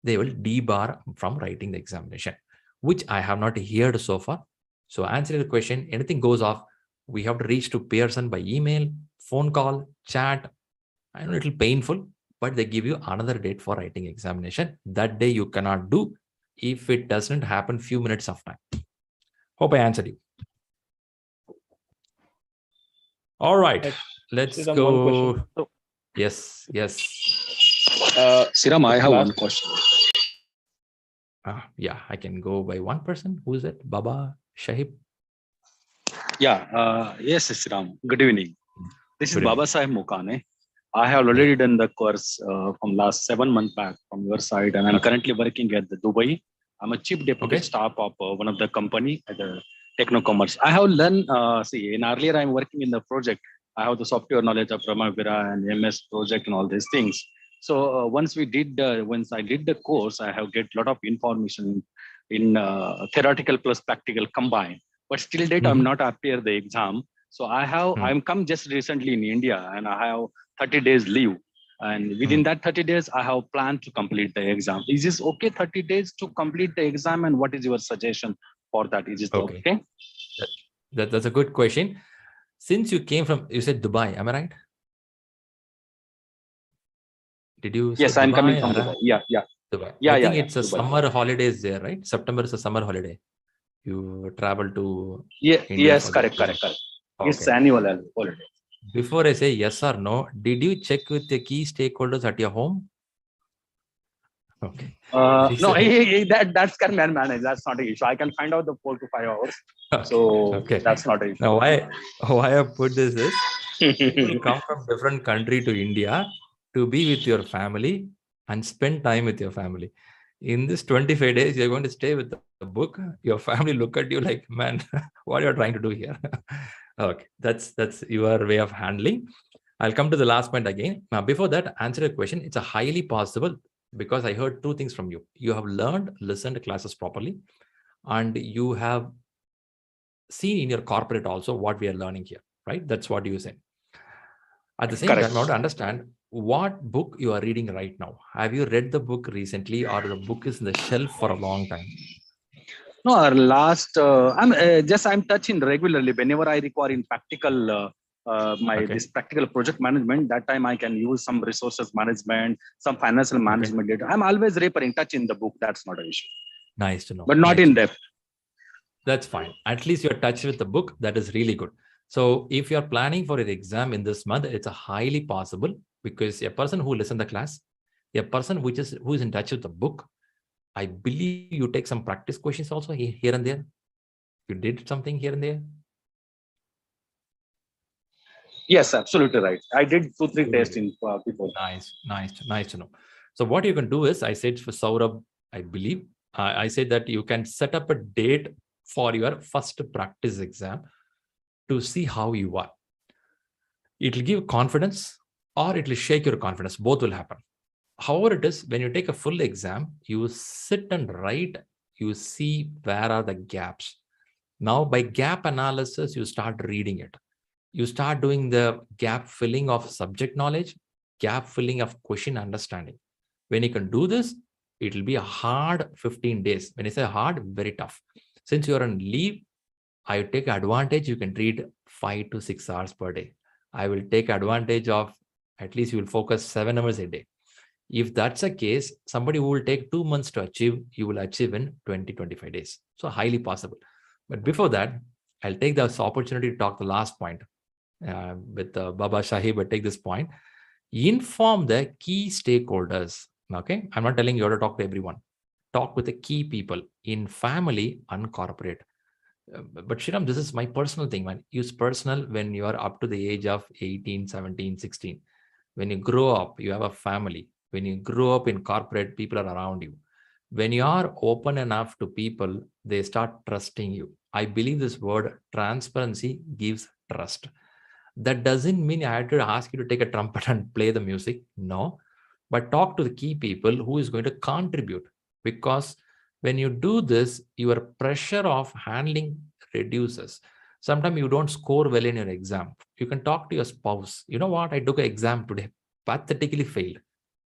They will debar from writing the examination, which I have not heard so far. So answering the question, anything goes off, we have to reach to Pearson by email, phone call, chat. I know it'll painful, but they give you another date for writing examination. That day you cannot do if it doesn't happen few minutes of time. Hope I answered you. All right, let's go. Yes. Shriram, I have one question. Yeah, I can go by one person. Who is it? Baba Shahib? Yeah, yes, Shriram. Good evening. This Good is Baba Sahib Mukane. I have already done the course from last 7 months back from your side, and I'm currently working at the Dubai. I'm a chief deputy staff of one of the company at the Techno Commerce. I have learned, earlier I'm working in the project. I have the software knowledge of Ramavira and MS project and all these things. So once I did the course, I have get a lot of information in theoretical plus practical combined. But still date, I'm not appear the exam. So I'm come just recently in India and I have 30 days leave. And within that 30 days, I have planned to complete the exam. Is this okay, 30 days to complete the exam? And what is your suggestion for that? Is it okay? That's a good question. Since you came from, you said Dubai, am I right? Did you say Yes, I'm coming from Dubai. Yeah. Dubai. Yeah, I think it's a Dubai. summer holidays there, right? September is a summer holiday. You travel to India. Yes, correct. Okay. It's annual holiday. Before I say yes or no, did you check with the key stakeholders at your home? Okay. No, that's can manage. That's not an issue. I can find out the 4 to 5 hours. Okay. That's not an issue. Now, why I put this is people come from different country to India to be with your family and spend time with your family. In this 25 days, you're going to stay with the book. Your family look at you like, man, what are you trying to do here? Okay, that's your way of handling. I'll come to the last point again. Now, before that, answer a question. It's a highly possible because I heard two things from you. You have listened to classes properly, and you have seen in your corporate also what we are learning here, right? That's what you said. At the same Correct. time, I want to understand what book you are reading right now. Have you read the book recently, or the book is in the shelf for a long time? No, our last, I'm touching regularly whenever I require in practical, this practical project management. That time I can use some resources management, some financial management data. I'm always referring, touching the book. That's not an issue. Nice to know. But not in depth. That's fine. At least you're touched with the book. That is really good. So if you're planning for an exam in this month, it's a highly possible, because a person who listens to the class, a person who is in touch with the book, I believe you take some practice questions also here and there. You did something here and there. Yes, absolutely right. I did 2-3 tests in before. Nice to know. So what you can do is, I said for Saurabh, I believe, I said that you can set up a date for your first practice exam to see how you are. It will give confidence or it will shake your confidence. Both will happen. However it is, when you take a full exam, you sit and write, you see where are the gaps. Now, by gap analysis, you start reading it. You start doing the gap filling of subject knowledge, gap filling of question understanding. When you can do this, it will be a hard 15 days. When I say hard, very tough. Since you're on leave, I take advantage. You can read 5 to 6 hours per day. I will take advantage of, at least you will focus 7 hours a day. If that's the case, somebody who will take 2 months to achieve, you will achieve in 20-25 days. So highly possible. But before that, I'll take this opportunity to talk the last point with Baba Shahib, but take this point. Inform the key stakeholders. Okay, I'm not telling you how to talk to everyone. Talk with the key people in family and corporate. But Shriram, this is my personal thing, man. Use personal when you are up to the age of 18, 17, 16. When you grow up, you have a family. When you grow up in corporate, people are around you. When you are open enough to people, they start trusting you. I believe this word transparency gives trust. That doesn't mean I had to ask you to take a trumpet and play the music. No, but talk to the key people who is going to contribute, because when you do this, your pressure of handling reduces. Sometimes you don't score well in your exam. You can talk to your spouse. You know what? I took an exam today, pathetically failed.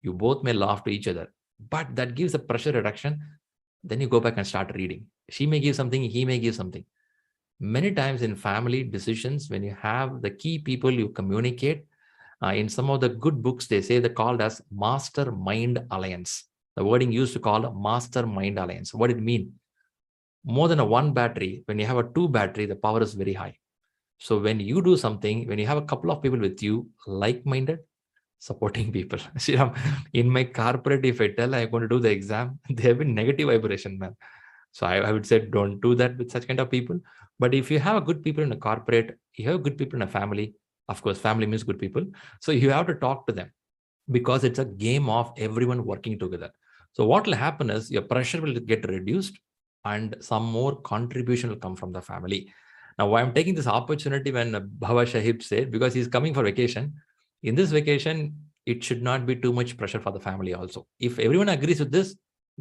You both may laugh to each other, but that gives a pressure reduction. Then you go back and start reading. She may give something, he may give something. Many times in family decisions, when you have the key people you communicate, in some of the good books, they say they're called as mastermind alliance. The wording used to call mastermind alliance. What did it mean? More than a 1 battery, when you have a 2 battery, the power is very high. So when you do something, when you have a couple of people with you, like-minded, supporting people. See, in my corporate, if I tell I'm going to do the exam, they have been negative vibration, man. So I would say don't do that with such kind of people. But if you have a good people in a corporate, you have good people in a family, of course, family means good people. So you have to talk to them, because it's a game of everyone working together. So what will happen is your pressure will get reduced and some more contribution will come from the family. Now, why I'm taking this opportunity when Bhava Shahib said, because he's coming for vacation. In this vacation, it should not be too much pressure for the family also. If everyone agrees with this,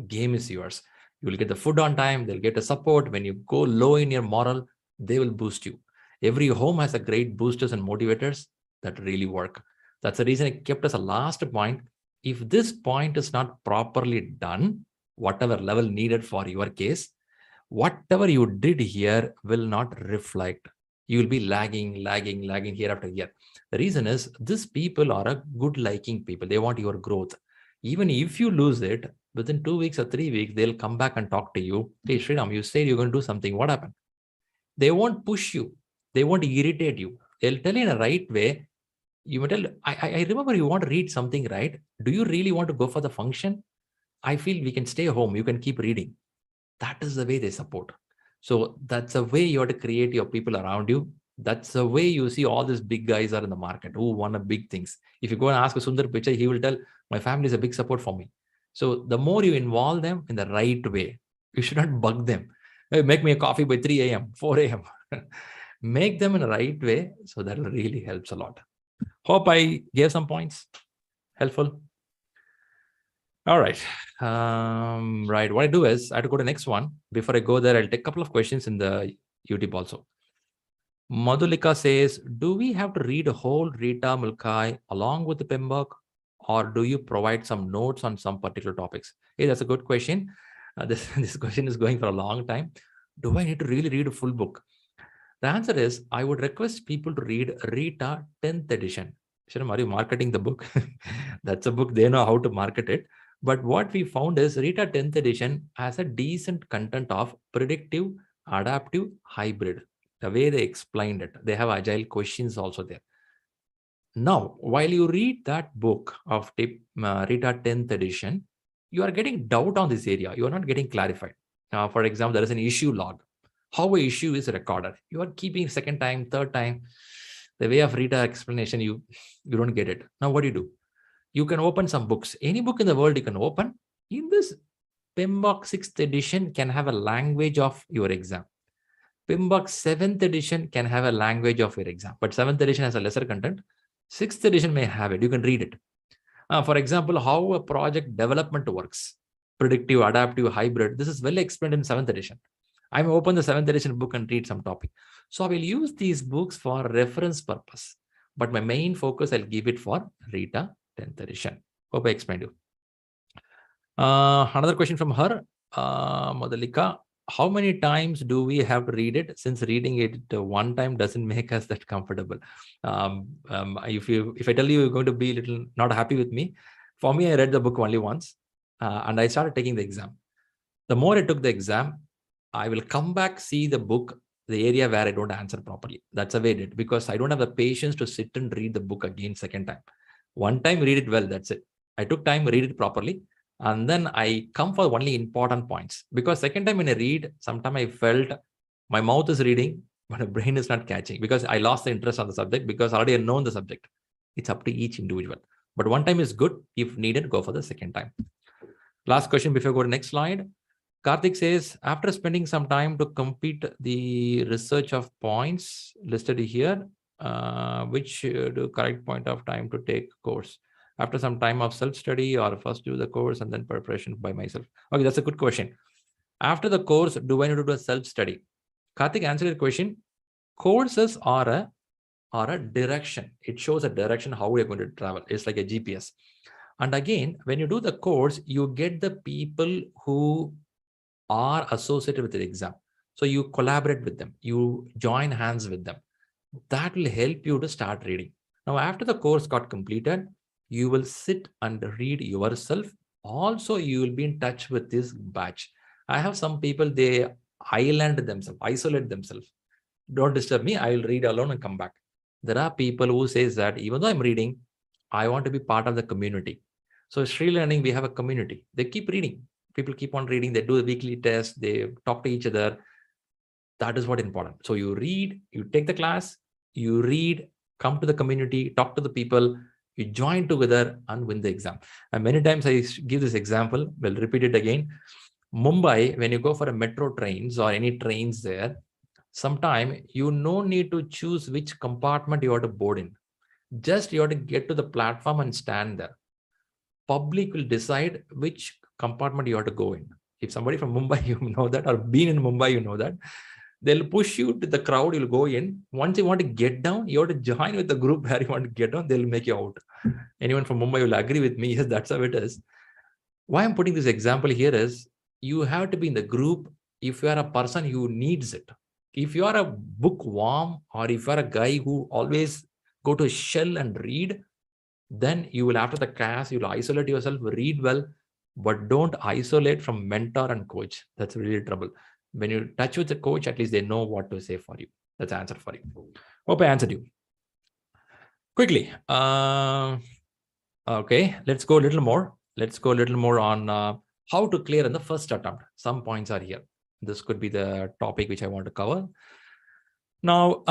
game is yours. You will get the food on time. They'll get the support. When you go low in your moral, they will boost you. Every home has a great boosters and motivators that really work. That's the reason I kept as a last point. If this point is not properly done, whatever level needed for your case, whatever you did here will not reflect. You will be lagging year after year. The reason is these people are a good liking people. They want your growth. Even if you lose it, within 2 weeks or 3 weeks, they'll come back and talk to you. Hey, Sriram, you said you're going to do something. What happened? They won't push you. They won't irritate you. They'll tell you in a right way. You will tell, I remember you want to read something, right? Do you really want to go for the function? I feel we can stay home. You can keep reading. That is the way they support. So that's the way you have to create your people around you. That's the way you see all these big guys are in the market who want a big things. If you go and ask a Sundar Pichai, he will tell, my family is a big support for me. So the more you involve them in the right way, you should not bug them. Hey, make me a coffee by 3 a.m., 4 a.m. Make them in the right way. So that really helps a lot. Hope I gave some points. Helpful. All right. Right. What I do is I have to go to the next one. Before I go there, I'll take a couple of questions in the YouTube also. Madhulika says, do we have to read a whole Rita Mulkai along with the PMBOK, or do you provide some notes on some particular topics? Hey, that's a good question. This question is going for a long time. Do I need to really read a full book? The answer is, I would request people to read Rita 10th edition. Shri, are you marketing the book? That's a book, they know how to market it. But what we found is Rita 10th edition has a decent content of predictive, adaptive, hybrid. The way they explained it, they have agile questions also there. Now, while you read that book of Rita 10th edition, you are getting doubt on this area. You are not getting clarified. For example, there is an issue log. How an issue is recorded. You are keeping second time, third time. The way of Rita explanation, you don't get it. Now, what do? You can open some books. Any book in the world you can open. In this, PMBOK 6th edition can have a language of your exam. PMBOK 7th edition can have a language of your exam. But 7th edition has a lesser content. 6th edition may have it. You can read it. For example, how a project development works. Predictive, adaptive, hybrid. This is well explained in 7th edition. I may open the 7th edition book and read some topic. So I will use these books for reference purpose. But my main focus, I'll give it for Rita 10th edition. Hope I explained you. Another question from her, Madhulika. How many times do we have to read it? Since reading it one time doesn't make us that comfortable. If I tell you you're going to be a little not happy with me, for me, I read the book only once and I started taking the exam. The more I took the exam, I will come back, see the book, the area where I don't answer properly. That's the way I did, because I don't have the patience to sit and read the book again second time. One time, read it well, that's it. I took time, read it properly. And then I come for only important points, because second time when I read, sometimes I felt my mouth is reading, but my brain is not catching, because I lost the interest on the subject because I already known the subject. It's up to each individual. But one time is good. If needed, go for the second time. Last question before I go to the next slide. Karthik says, after spending some time to complete the research of points listed here, which the correct point of time to take course? After some time of self-study, or first do the course and then preparation by myself? Okay, that's a good question. After the course, do I need to do a self-study? Karthik answered the question. Courses are a direction. It shows a direction how we're going to travel. It's like a GPS. And again, when you do the course, you get the people who are associated with the exam. So you collaborate with them. You join hands with them. That will help you to start reading. Now, after the course got completed, you will sit and read yourself. Also, you will be in touch with this batch. I have some people, they island themselves, isolate themselves. Don't disturb me. I will read alone and come back. There are people who says that even though I'm reading, I want to be part of the community. So ShriLearning, we have a community. They keep reading. People keep on reading. They do the weekly test. They talk to each other. That is what important. So you read, you take the class, you read, come to the community, talk to the people, you join together and win the exam. And many times I give this example, we'll repeat it again. Mumbai, when you go for a metro trains or any trains there, sometime you no need to choose which compartment you have to board in. Just you have to get to the platform and stand there. Public will decide which compartment you have to go in. If somebody from Mumbai, you know that, or been in Mumbai, you know that. They'll push you to the crowd, you'll go in. Once you want to get down, you have to join with the group where you want to get down, they'll make you out. Anyone from Mumbai will agree with me. Yes, that's how it is. Why I'm putting this example here is, you have to be in the group if you are a person who needs it. If you are a bookworm, or if you are a guy who always go to a shell and read, then you will, after the class, you will isolate yourself, read well, but don't isolate from mentor and coach. That's really trouble. When you touch with the coach, at least they know what to say for you. That's the answer for you. Hope I answered you. Quickly. Okay, let's go a little more. Let's go a little more on how to clear in the first attempt. Some points are here. This could be the topic which I want to cover. Now,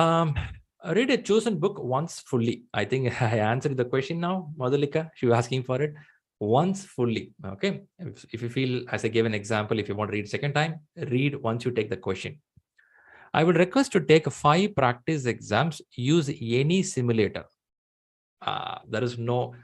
read a chosen book once fully. I think I answered the question now, Madhulika. She was asking for it. Once fully. Okay. If you feel, as I gave an example, if you want to read second time, read once you take the question. I would request to take 5 practice exams. Use any simulator. There is no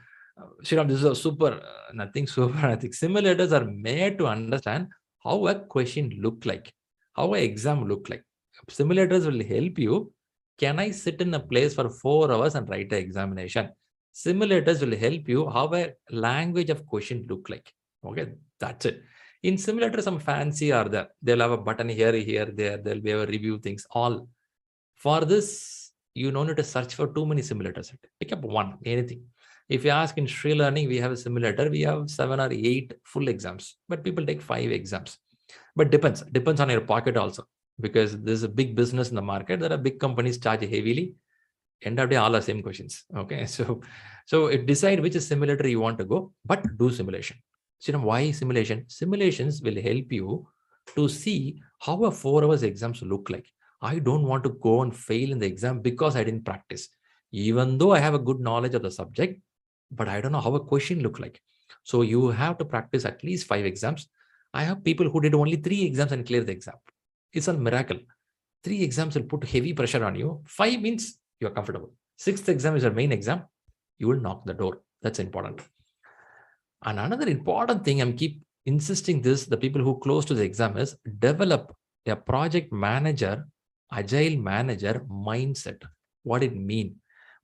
Shriram, this is a super, nothing super. I think simulators are made to understand how a question look like, how an exam look like. Simulators will help you. Can I sit in a place for 4 hours and write an examination? Simulators will help you how a language of question look like. Okay, that's it. In simulator, some fancy are there. They'll have a button here, here, there. They'll be able to review things. All for this, you don't need to search for too many simulators. Pick up one, anything. If you ask in ShriLearning, we have a simulator. We have 7 or 8 full exams, but people take 5 exams. But depends on your pocket also, because there's a big business in the market. There are big companies charge heavily. End of the day, all are same questions. Okay, so it decide which simulator you want to go, but do simulation. So why simulation? Simulations will help you to see how a 4 hours exams look like. I don't want to go and fail in the exam because I didn't practice. Even though I have a good knowledge of the subject, but I don't know how a question look like. So you have to practice at least 5 exams. I have people who did only 3 exams and clear the exam. It's a miracle. 3 exams will put heavy pressure on you. 5 means you're comfortable. 6th exam is your main exam. You will knock the door. That's important. And another important thing, I'm keep insisting this, the people who close to the exam is develop a project manager, agile manager mindset. What it mean?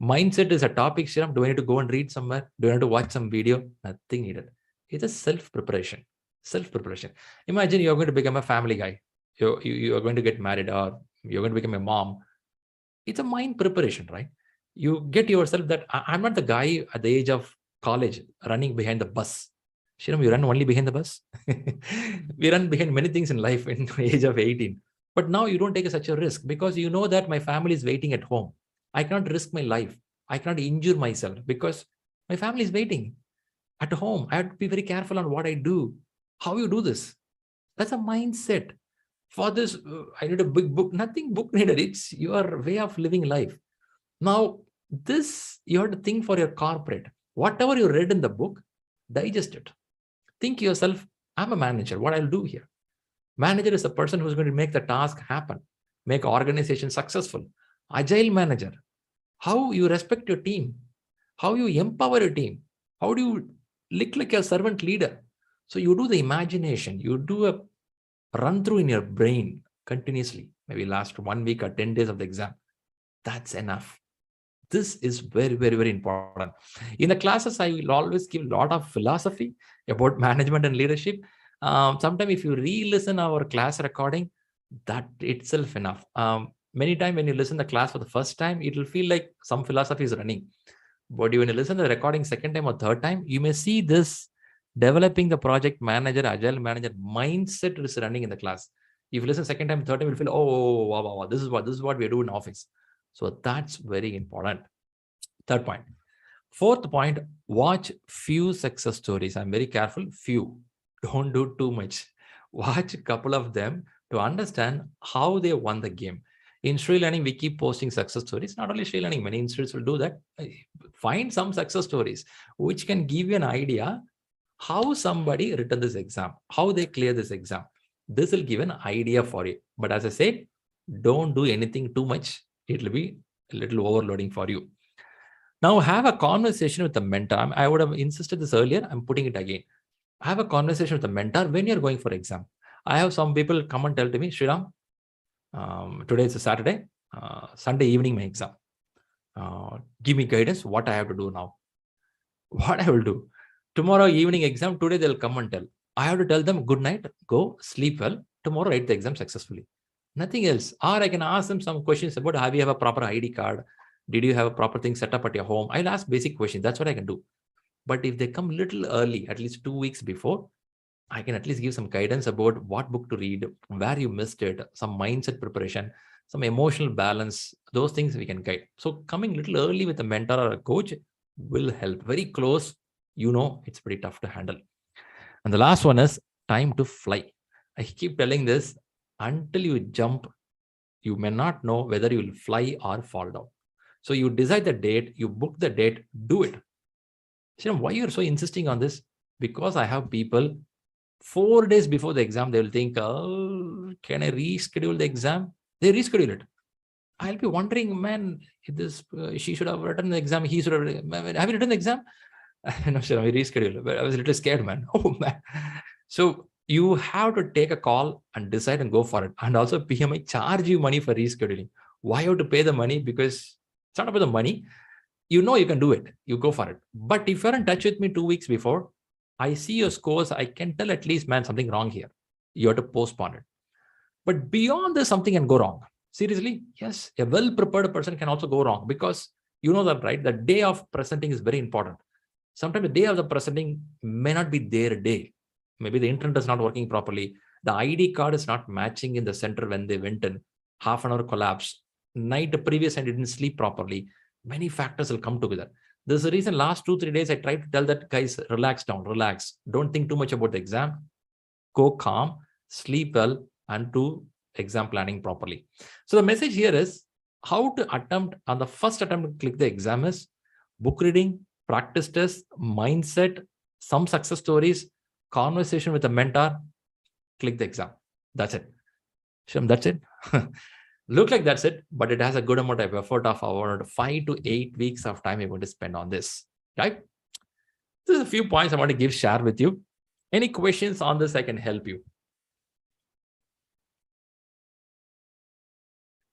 Mindset is a topic, Shriram. Do I need to go and read somewhere? Do I need to watch some video? Nothing needed. It's a self-preparation. Self-preparation. Imagine you're going to become a family guy. You're going to get married, or you're going to become a mom. It's a mind preparation, right? You get yourself that I'm not the guy at the age of college running behind the bus. Shriram, you run only behind the bus. We run behind many things in life in the age of 18. But now you don't take such a risk because you know that my family is waiting at home. I cannot risk my life. I cannot injure myself because my family is waiting at home. I have to be very careful on what I do. How you do this? That's a mindset. For this, I need a big book. Nothing book needed. It's your way of living life. Now, this you have to think for your corporate. Whatever you read in the book, digest it. Think yourself, I'm a manager. What I'll do here? Manager is a person who's going to make the task happen, make organization successful. Agile manager, how you respect your team, how you empower your team, how do you look like a servant leader? So you do the imagination, you do a run through in your brain continuously, maybe last 1 week or 10 days of the exam. That's enough. This is very, very, very important. In the classes, I will always give a lot of philosophy about management and leadership. Sometimes if you re-listen our class recording, that itself enough. Many times when you listen to the class for the first time, it will feel like some philosophy is running. But when you listen to the recording second time or third time, you may see this developing the project manager, agile manager mindset is running in the class. If you listen second time, third time, you'll feel, oh, wow, this is what we do in office. So that's very important. Third point. Fourth point, watch few success stories. I'm very careful. Few. Don't do too much. Watch a couple of them to understand how they won the game. In ShriLearning, we keep posting success stories. Not only ShriLearning, many institutes will do that. Find some success stories which can give you an idea how somebody written this exam, how they clear this exam. This will give an idea for you. But as I said, don't do anything too much. It will be a little overloading for you. Now have a conversation with the mentor. I would have insisted this earlier. I'm putting it again. Have a conversation with the mentor when you're going for exam. I have some people come and tell to me, Shriram, today is a Saturday, Sunday evening my exam. Give me guidance what I have to do now. What I will do. Tomorrow evening exam, today they'll come and tell. I have to tell them good night, go sleep well. Tomorrow write the exam successfully. Nothing else. Or I can ask them some questions about have you have a proper ID card? Did you have a proper thing set up at your home? I'll ask basic questions. That's what I can do. But if they come little early, at least 2 weeks before, I can at least give some guidance about what book to read, where you missed it, some mindset preparation, some emotional balance, those things we can guide. So coming little early with a mentor or a coach will help. Very close, it's pretty tough to handle. And the last one is time to fly. I keep telling this, until you jump, you may not know whether you will fly or fall down. So you decide the date, you book the date, do it. So why you're so insisting on this? Because I have people 4 days before the exam, they will think, oh, can I reschedule the exam? They reschedule it. I'll be wondering, man, she should have written the exam. He should have you written the exam? No, sure, we reschedule. But I was a little scared, man. Oh man. So you have to take a call and decide and go for it. And also PMI charge you money for rescheduling. Why you have to pay the money? Because it's not about the money. You know you can do it. You go for it. But if you're in touch with me 2 weeks before, I see your scores, I can tell at least, man, something wrong here. You have to postpone it. But beyond this, something can go wrong. Seriously, yes, a well-prepared person can also go wrong, because you know that, right? The day of presenting is very important. Sometimes the day of the presenting may not be their day. Maybe the internet is not working properly. The ID card is not matching in the center when they went in. Half an hour collapse. Night the previous and didn't sleep properly. Many factors will come together. There's a reason last 2-3 days I tried to tell that, guys, relax down, relax. Don't think too much about the exam. Go calm, sleep well, and do exam planning properly. So the message here is how to attempt on the first attempt to click the exam is book reading, practice test, mindset, some success stories, conversation with a mentor, click the exam. That's it. Sham, that's it. Look like that's it, but it has a good amount of effort of around 5 to 8 weeks of time you're going to spend on this. Right? There's a few points I want to share with you. Any questions on this? I can help you.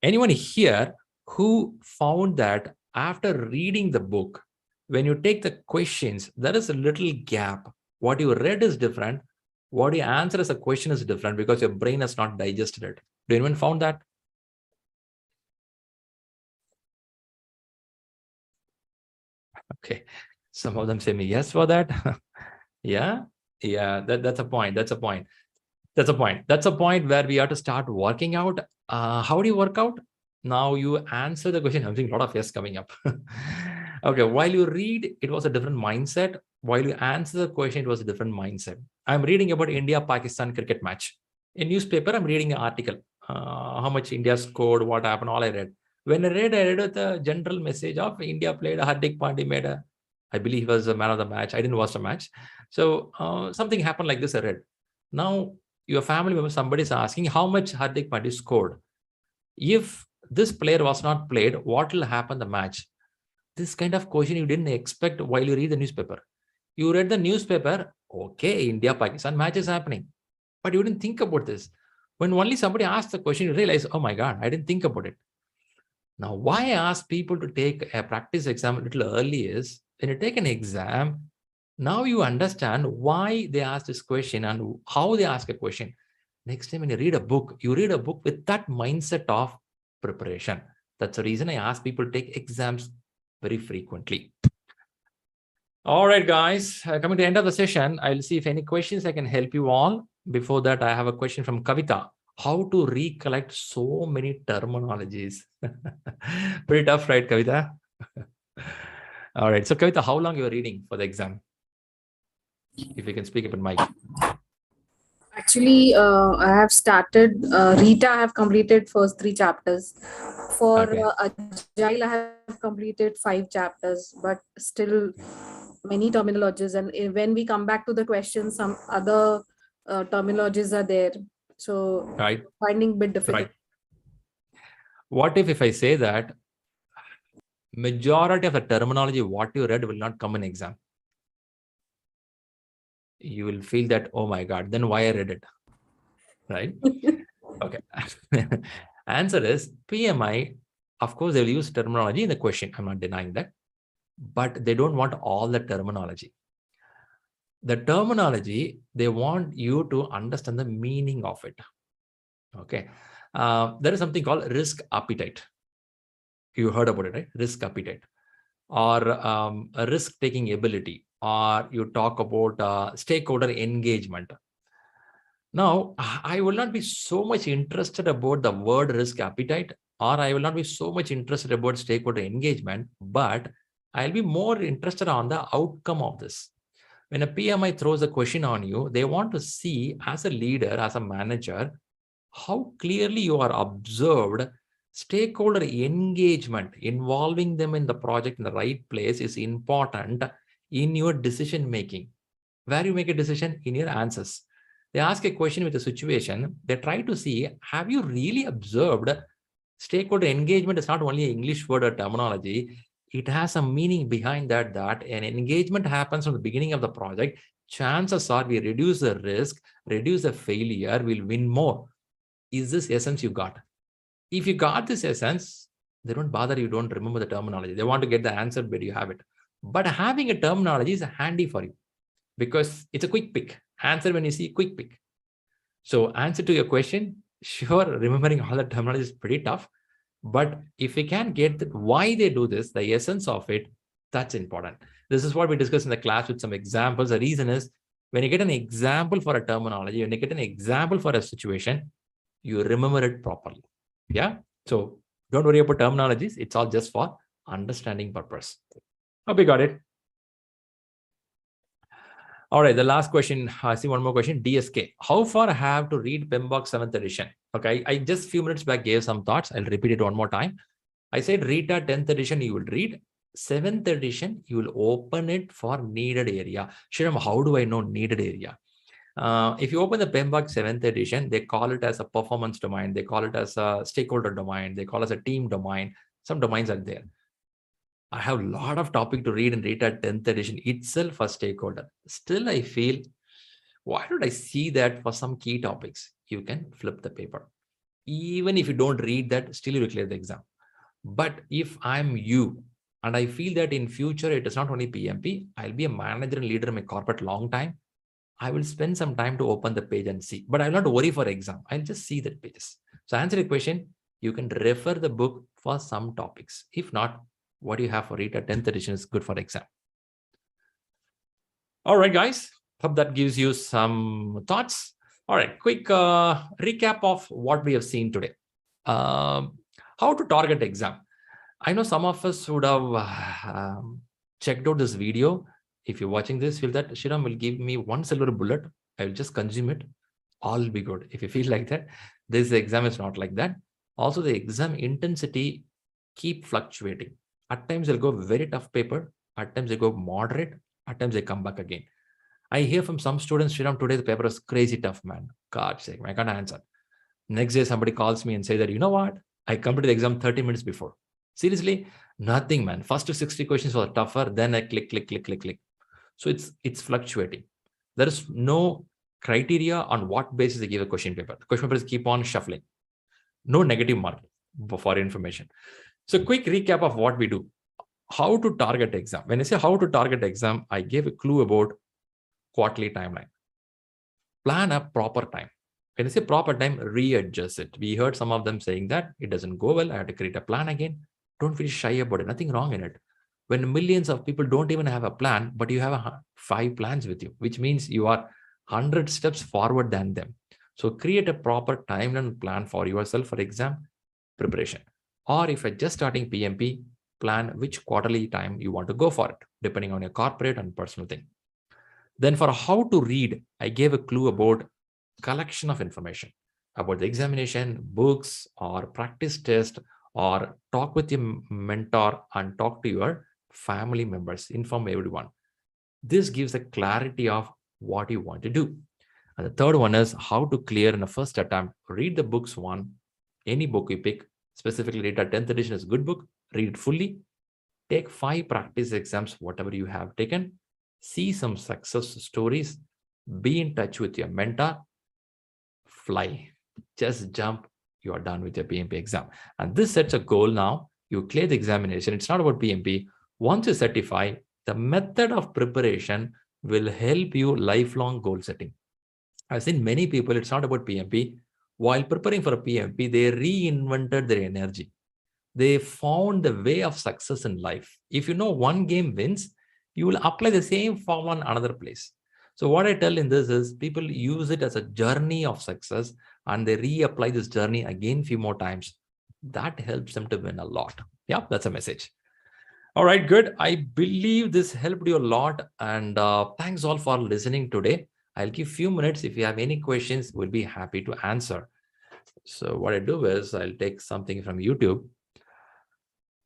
Anyone here who found that after reading the book, when you take the questions, there is a little gap. What you read is different. What you answer as a question is different because your brain has not digested it. Do anyone found that? Okay. Some of them say me yes for that. Yeah. That's a point. That's a point. That's a point. That's a point where we have to start working out. How do you work out? Now you answer the question. I'm seeing a lot of yes coming up. Okay, while you read, it was a different mindset. While you answer the question, it was a different mindset. I'm reading about India-Pakistan cricket match. In newspaper, I'm reading an article. How much India scored, what happened, all I read. When I read with the general message of India played, Hardik Pandya made I believe he was the man of the match. I didn't watch the match. So something happened like this, I read. Now, your family member, somebody is asking how much Hardik Pandya scored. If this player was not played, what will happen the match? This kind of question you didn't expect while you read the newspaper. You read the newspaper, okay, India-Pakistan match is happening. But you didn't think about this. When only somebody asks the question, you realize, oh my God, I didn't think about it. Now, why I ask people to take a practice exam a little early is, when you take an exam, now you understand why they ask this question and how they ask a question. Next time when you read a book with that mindset of preparation. That's the reason I ask people to take exams very frequently. All right, guys, coming to the end of the session, I'll see if any questions I can help you all. Before that, I have a question from Kavita. How to recollect so many terminologies? Pretty tough, right, Kavita? All right. So, Kavita, how long you are reading for the exam? If you can speak up in mic. Actually, I have started Rita. I have completed first 3 chapters. For Agile, I have completed 5 chapters, but still many terminologies. And when we come back to the questions, some other terminologies are there. So finding a bit difficult. Right. What if I say that majority of the terminology, what you read will not come in exam? You will feel that, oh my God, then why I read it, right? Okay. Answer is PMI, of course, they'll use terminology in the question. I'm not denying that, but they don't want all the terminology. The terminology, they want you to understand the meaning of it. Okay. There is something called risk appetite. You heard about it, right? Risk appetite, or a risk-taking ability, or you talk about stakeholder engagement. Now, I will not be so much interested about the word risk appetite, or I will not be so much interested about stakeholder engagement, but I'll be more interested on the outcome of this. When a PMI throws a question on you, they want to see as a leader, as a manager, how clearly you are observed. Stakeholder engagement, involving them in the project in the right place is important in your decision making. Where you make a decision in your answers. They ask a question with a situation. They try to see, have you really observed stakeholder engagement is not only an English word or terminology. it has a meaning behind that, that an engagement happens from the beginning of the project. Chances are we reduce the risk, reduce the failure, we'll win more. Is this essence you got? If you got this essence, they don't bother, you don't remember the terminology. They want to get the answer, but you have it. But having a terminology is handy for you because it's a quick pick. Answer when you see quick pick. So answer to your question, sure, remembering all the terminology is pretty tough. But if we can get why they do this, the essence of it, that's important. This is what we discussed in the class with some examples. The reason is when you get an example for a terminology, when you get an example for a situation, you remember it properly. Yeah. So don't worry about terminologies. It's all just for understanding purpose. Hope you got it. All right, the last question. I see one more question. DSK. How far I have to read PMBOK 7th edition? Okay, I just few minutes back gave some thoughts. I'll repeat it one more time. I said RETA 10th edition you will read. 7th edition, you will open it for needed area. Shriram, how do I know needed area? If you open the PMBOK 7th edition, they call it as a performance domain. They call it as a stakeholder domain. They call it as a team domain. Some domains are there. I have a lot of topic to read in RETA 10th edition itself for stakeholder. Still, I feel, why don't I see that for some key topics? You can flip the paper. Even if you don't read that, still you will clear the exam. But if I'm you, and I feel that in future, it is not only PMP, I'll be a manager and leader in my corporate long time. I will spend some time to open the page and see, but I'll not worry for exam. I'll just see that pages. So answer your question, you can refer the book for some topics. If not, what you have for RETA 10th edition is good for exam. All right, guys. Hope that gives you some thoughts. All right, quick recap of what we have seen today. How to target exam. I know some of us would have checked out this video. If you're watching this, feel that Shriram will give me one silver bullet. I will just consume it. All will be good. If you feel like that, this exam is not like that. Also, the exam intensity keep fluctuating. At times they'll go very tough paper. At times they go moderate. At times they come back again. I hear from some students, Shriram, today the paper is crazy tough, man. God's sake, I can't answer. Next day, somebody calls me and say that, you know what? I completed the exam 30 minutes before. Seriously, nothing, man. First 60 questions were tougher. Then I click. So it's fluctuating. There is no criteria on what basis they give a question paper. The question papers keep on shuffling. No negative marking for information. So quick recap of what we do. How to target exam. When I say how to target exam, I gave a clue about quarterly timeline. Plan a proper time. When I say proper time, readjust it. We heard some of them saying that it doesn't go well. I have to create a plan again. Don't feel shy about it. Nothing wrong in it. When millions of people don't even have a plan, but you have 5 plans with you, which means you are 100 steps forward than them. So create a proper timeline plan for yourself for exam preparation. Or if you're just starting PMP, plan which quarterly time you want to go for it, depending on your corporate and personal thing. Then for how to read, I gave a clue about collection of information about the examination, books, or practice test, or talk with your mentor and talk to your family members, inform everyone. This gives a clarity of what you want to do. And the third one is how to clear in the first attempt. Read the books one, any book you pick, specifically RETA 10th edition is a good book, read it fully, take 5 practice exams, whatever you have taken, see some success stories, be in touch with your mentor, fly, just jump, you are done with your PMP exam. And this sets a goal now, you clear the examination, it's not about PMP. Once you certify, the method of preparation will help you lifelong goal setting. I've seen many people, it's not about PMP. While preparing for a PMP, they reinvented their energy. They found the way of success in life. If you know one game wins, you will apply the same formula in another place. So what I tell in this is people use it as a journey of success and they reapply this journey again few more times. That helps them to win a lot. Yeah, that's a message. All right, good. I believe this helped you a lot. And thanks all for listening today. I'll give few minutes. If you have any questions, we'll be happy to answer. So what I do is I'll take something from YouTube.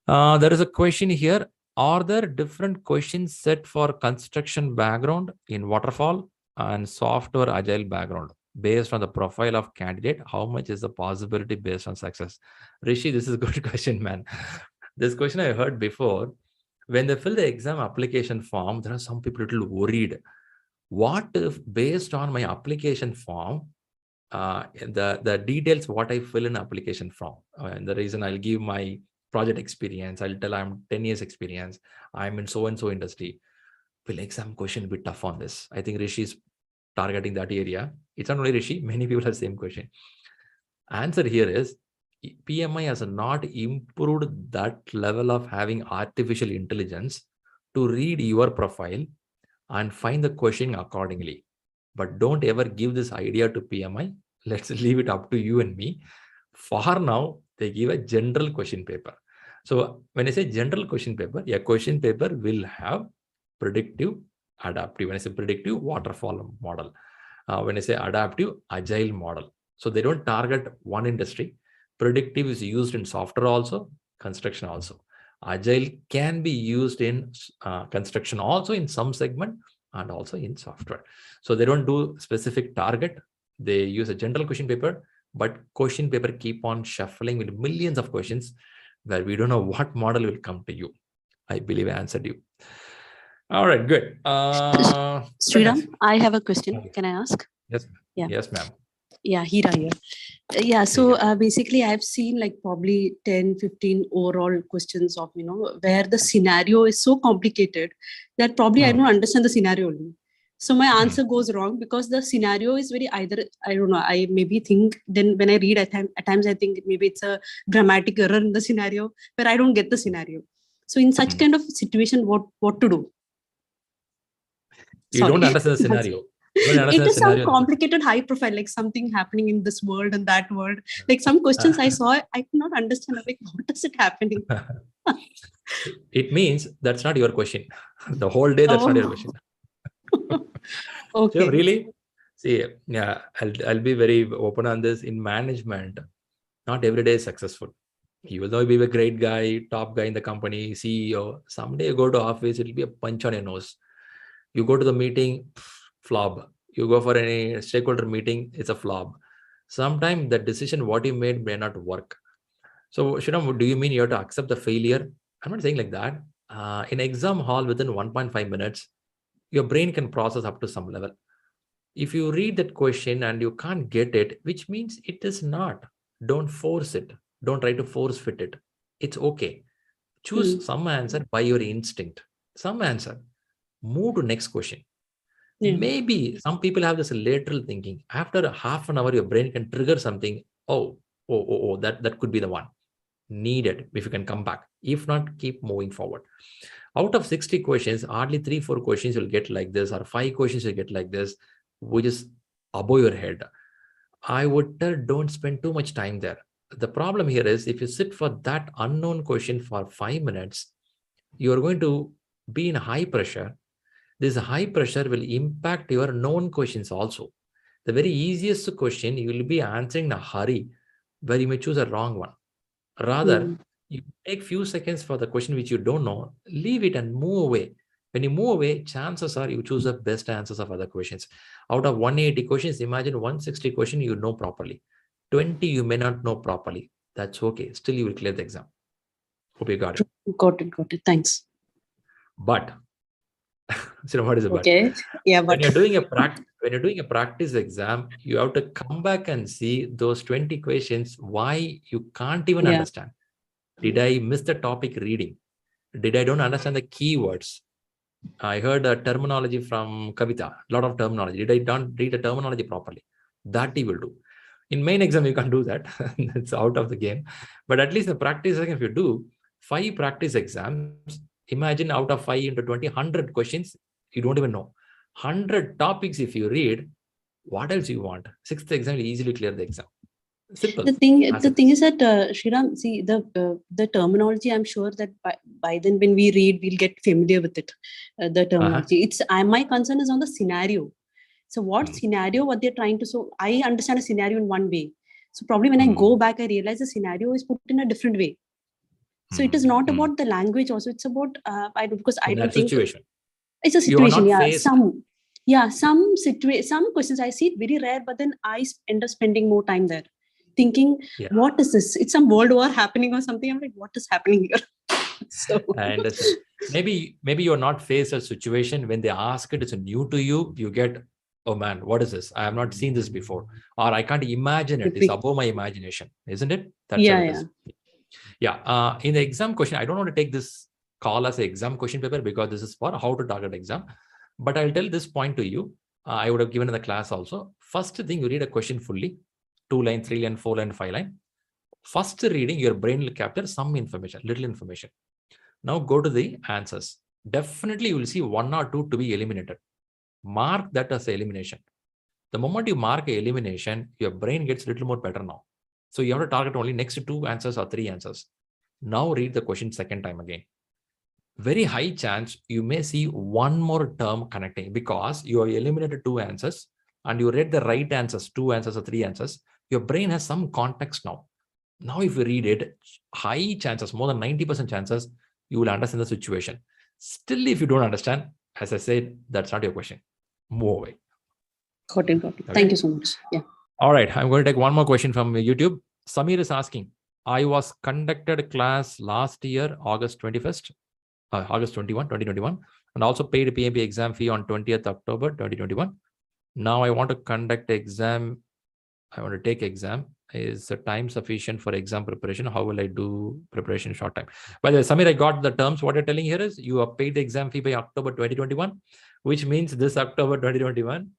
There is a question here. Are there different questions set for construction background in waterfall and software agile background based on the profile of candidate? How much is the possibility based on success? Rishi, this is a good question, man. This question I heard before. when they fill the exam application form, there are some people a little worried. What if based on my application form, the details what I fill in application form, and the reason I'll give my project experience, I'll tell I'm 10 years experience, I'm in so and so industry. Will exam question be tough on this? I think Rishi is targeting that area. It's not only Rishi, many people have the same question. Answer here is PMI has not improved that level of having artificial intelligence to read your profile and find the question accordingly. But don't ever give this idea to PMI. Let's leave it up to you and me. For now, they give a general question paper. So when I say general question paper, a question paper will have predictive, adaptive. When I say predictive, waterfall model. When I say adaptive, agile model. So they don't target one industry. Predictive is used in software also, construction also. Agile can be used in construction also in some segment and also in software. So they don't do specific target. They use a general question paper, but question paper keep on shuffling with millions of questions where we don't know what model will come to you. I believe I answered you. All right, good. Sriram, I have a question. Okay. Can I ask? Yes. Yeah. Yes, ma'am. Yeah, Hira here. Yeah, so basically I've seen like probably 10, 15 overall questions of, where the scenario is so complicated that probably I don't understand the scenario only. So my answer goes wrong because the scenario is very either, I don't know, I maybe think then when I read at times I think maybe it's a grammatic error in the scenario where I don't get the scenario. So in such kind of situation, what to do? You don't understand the scenario. It is some complicated high profile, like something happening in this world and that world. Like some questions I saw, I could not understand. I'm like, what is it happening? It means that's not your question. The whole day, that's not your question. Okay. So really, see, yeah, I'll be very open on this. In management, not every day is successful. You will be a great guy, top guy in the company, CEO. Someday you go to office, it'll be a punch on your nose. You go to the meeting, flop. You go for any stakeholder meeting, it's a flop. Sometimes the decision what you made may not work. So, Shriram, do you mean you have to accept the failure? I'm not saying like that. In exam hall, within 1.5 minutes, your brain can process up to some level. If you read that question and you can't get it, which means it is not. Don't force it. Don't try to force fit it. It's okay. Choose some answer by your instinct. Some answer. Move to next question. Yeah. Maybe some people have this lateral thinking. After half an hour, your brain can trigger something. Oh, that could be the one. Need it if you can come back. If not, keep moving forward. Out of 60 questions, hardly 3-4 questions you'll get like this, or 5 questions you'll get like this, which is above your head. I would tell don't spend too much time there. The problem here is if you sit for that unknown question for 5 minutes, you're going to be in high pressure. This high pressure will impact your known questions also. The very easiest question you will be answering in a hurry where you may choose a wrong one. Rather, you take few seconds for the question which you don't know, leave it and move away. When you move away, chances are you choose the best answers of other questions. Out of 180 questions, imagine 160 questions you know properly. 20 you may not know properly. That's okay. Still, you will clear the exam. Hope you got it. Got it. Thanks. But, so what is it? Okay. Yeah, but when you're doing a practice exam, you have to come back and see those 20 questions, why you can't even understand. Did I miss the topic reading? Did I don't understand the keywords? I heard a terminology from Kavita, a lot of terminology. Did I don't read the terminology properly? That you will do. In main exam, you can't do that. It's out of the game. But at least in the practice exam, if you do 5 practice exams, imagine out of 5 into 20, 100 questions, you don't even know. 100 topics if you read, what else you want? 6th exam will easily clear the exam. Simple. The thing is that Shriram, see the terminology. I'm sure that by then when we read, we'll get familiar with it. The terminology. My concern is on the scenario. So what scenario? What they're trying to? So I understand a scenario in one way. So probably when I go back, I realize the scenario is put in a different way. So it is not about the language. Also, it's about I don't think situation. It's a situation. Some questions I see it very rare, but then I end up spending more time there. Thinking, what is this? It's some world war happening or something. I'm like, what is happening here? So I understand. Maybe you're not faced a situation when they ask it, it's new to you. You get, oh man, what is this? I have not seen this before, or I can't imagine it. It's above my imagination, isn't it? That's yeah, what it yeah. is. Yeah. In the exam question, I don't want to take this call as an exam question paper because this is for how to target exam. But I'll tell this point to you. I would have given in the class also. First thing, you read a question fully, 2 line, 3 line, 4 line, 5 line. First reading, your brain will capture some information, little information. Now go to the answers. Definitely you will see 1 or 2 to be eliminated. Mark that as elimination. The moment you mark elimination, your brain gets a little more better now. So you have to target only next 2 answers or 3 answers. Now read the question second time again. Very high chance you may see 1 more term connecting because you have eliminated 2 answers and you read the right answers, 2 answers or 3 answers. Your brain has some context now. Now, if you read it, high chances, more than 90% chances, you will understand the situation. Still, if you don't understand, as I said, that's not your question. Move away. Got it. Okay. Thank you so much. Yeah. All right. I'm going to take one more question from YouTube. Samir is asking, I was conducted a class last year, August 21, 2021, and also paid a PMP exam fee on 20th October 2021. Now I want to conduct exam. I want to take exam. Is the time sufficient for exam preparation? How will I do preparation in short time? By the way, Samir, I got the terms. What you're telling here is you have paid the exam fee by October 2021, which means this October 2021,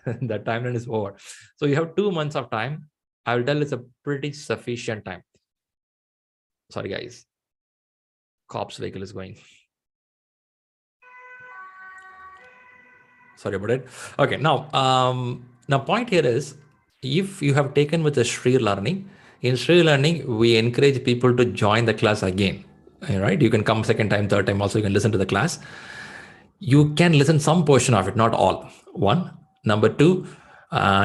the timeline is over. So you have 2 months of time. I will tell it's a pretty sufficient time. Sorry, guys. Cops vehicle is going. Sorry about it. Okay, now point here is, if you have taken with the ShriLearning, in ShriLearning, we encourage people to join the class again. All right, you can come second time, third time also, you can listen to the class. You can listen some portion of it, not all. 1. Number 2,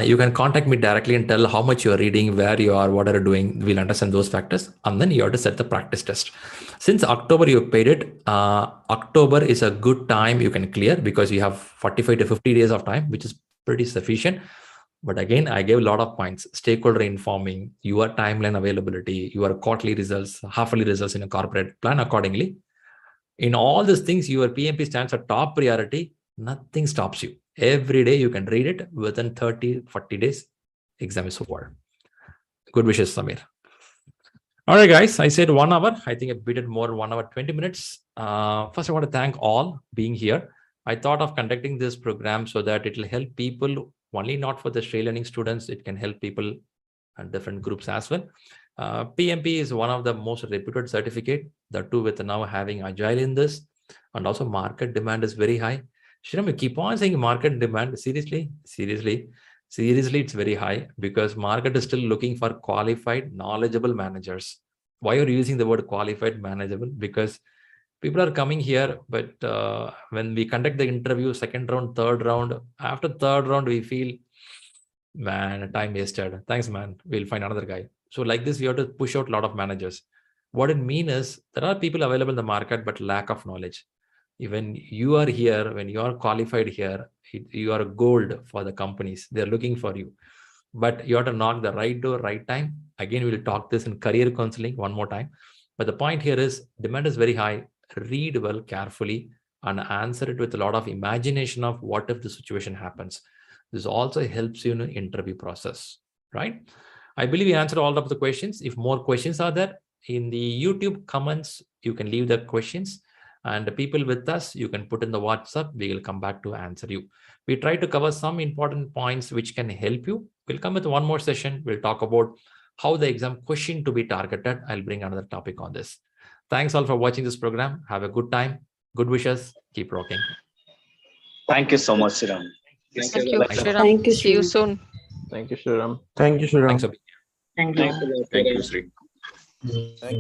you can contact me directly and tell how much you are reading, where you are, what are you doing. We'll understand those factors. And then you have to set the practice test. Since October you paid it, October is a good time you can clear because you have 45 to 50 days of time, which is pretty sufficient. But again, I gave a lot of points: stakeholder informing, your timeline availability, your quarterly results, half-yearly results in a corporate, plan accordingly. In all these things, your PMP stands at top priority. Nothing stops you. Every day you can read it. Within 30, 40 days, exam is over. Good wishes, Samir. All right, guys, I said 1 hour. I think I beat it more, 1 hour, 20 minutes. First, I want to thank all being here. I thought of conducting this program so that it will help people, only not for the ShriLearning students, it can help people and different groups as well. PMP is one of the most reputed certificate, the two with now having Agile in this, and also market demand is very high. Shriram, you keep on saying market demand. Seriously, it's very high because market is still looking for qualified, knowledgeable managers. Why are you using the word qualified, manageable? Because people are coming here, but when we conduct the interview, second round, third round, after third round, we feel, man, time wasted. Thanks, man. We'll find another guy. So like this, we have to push out a lot of managers. What it means is there are people available in the market, but lack of knowledge. Even you are here, when you are qualified here, you are gold for the companies. They're looking for you. But you have to knock the right door, right time. Again, we'll talk this in career counseling one more time. But the point here is demand is very high. Read well carefully and answer it with a lot of imagination of what if the situation happens. This also helps you in the interview process, right? I believe we answered all of the questions. If more questions are there, in the YouTube comments, you can leave the questions. And the people with us, you can put in the WhatsApp. We will come back to answer you. We try to cover some important points which can help you. We'll come with one more session. We'll talk about how the exam question to be targeted. I'll bring another topic on this. Thanks all for watching this program. Have a good time. Good wishes. Keep rocking. Thank you so much, Shriram. Thank you, Shriram. See you soon. Thank you, Shriram. Thanks for being here. Thank you, Shri.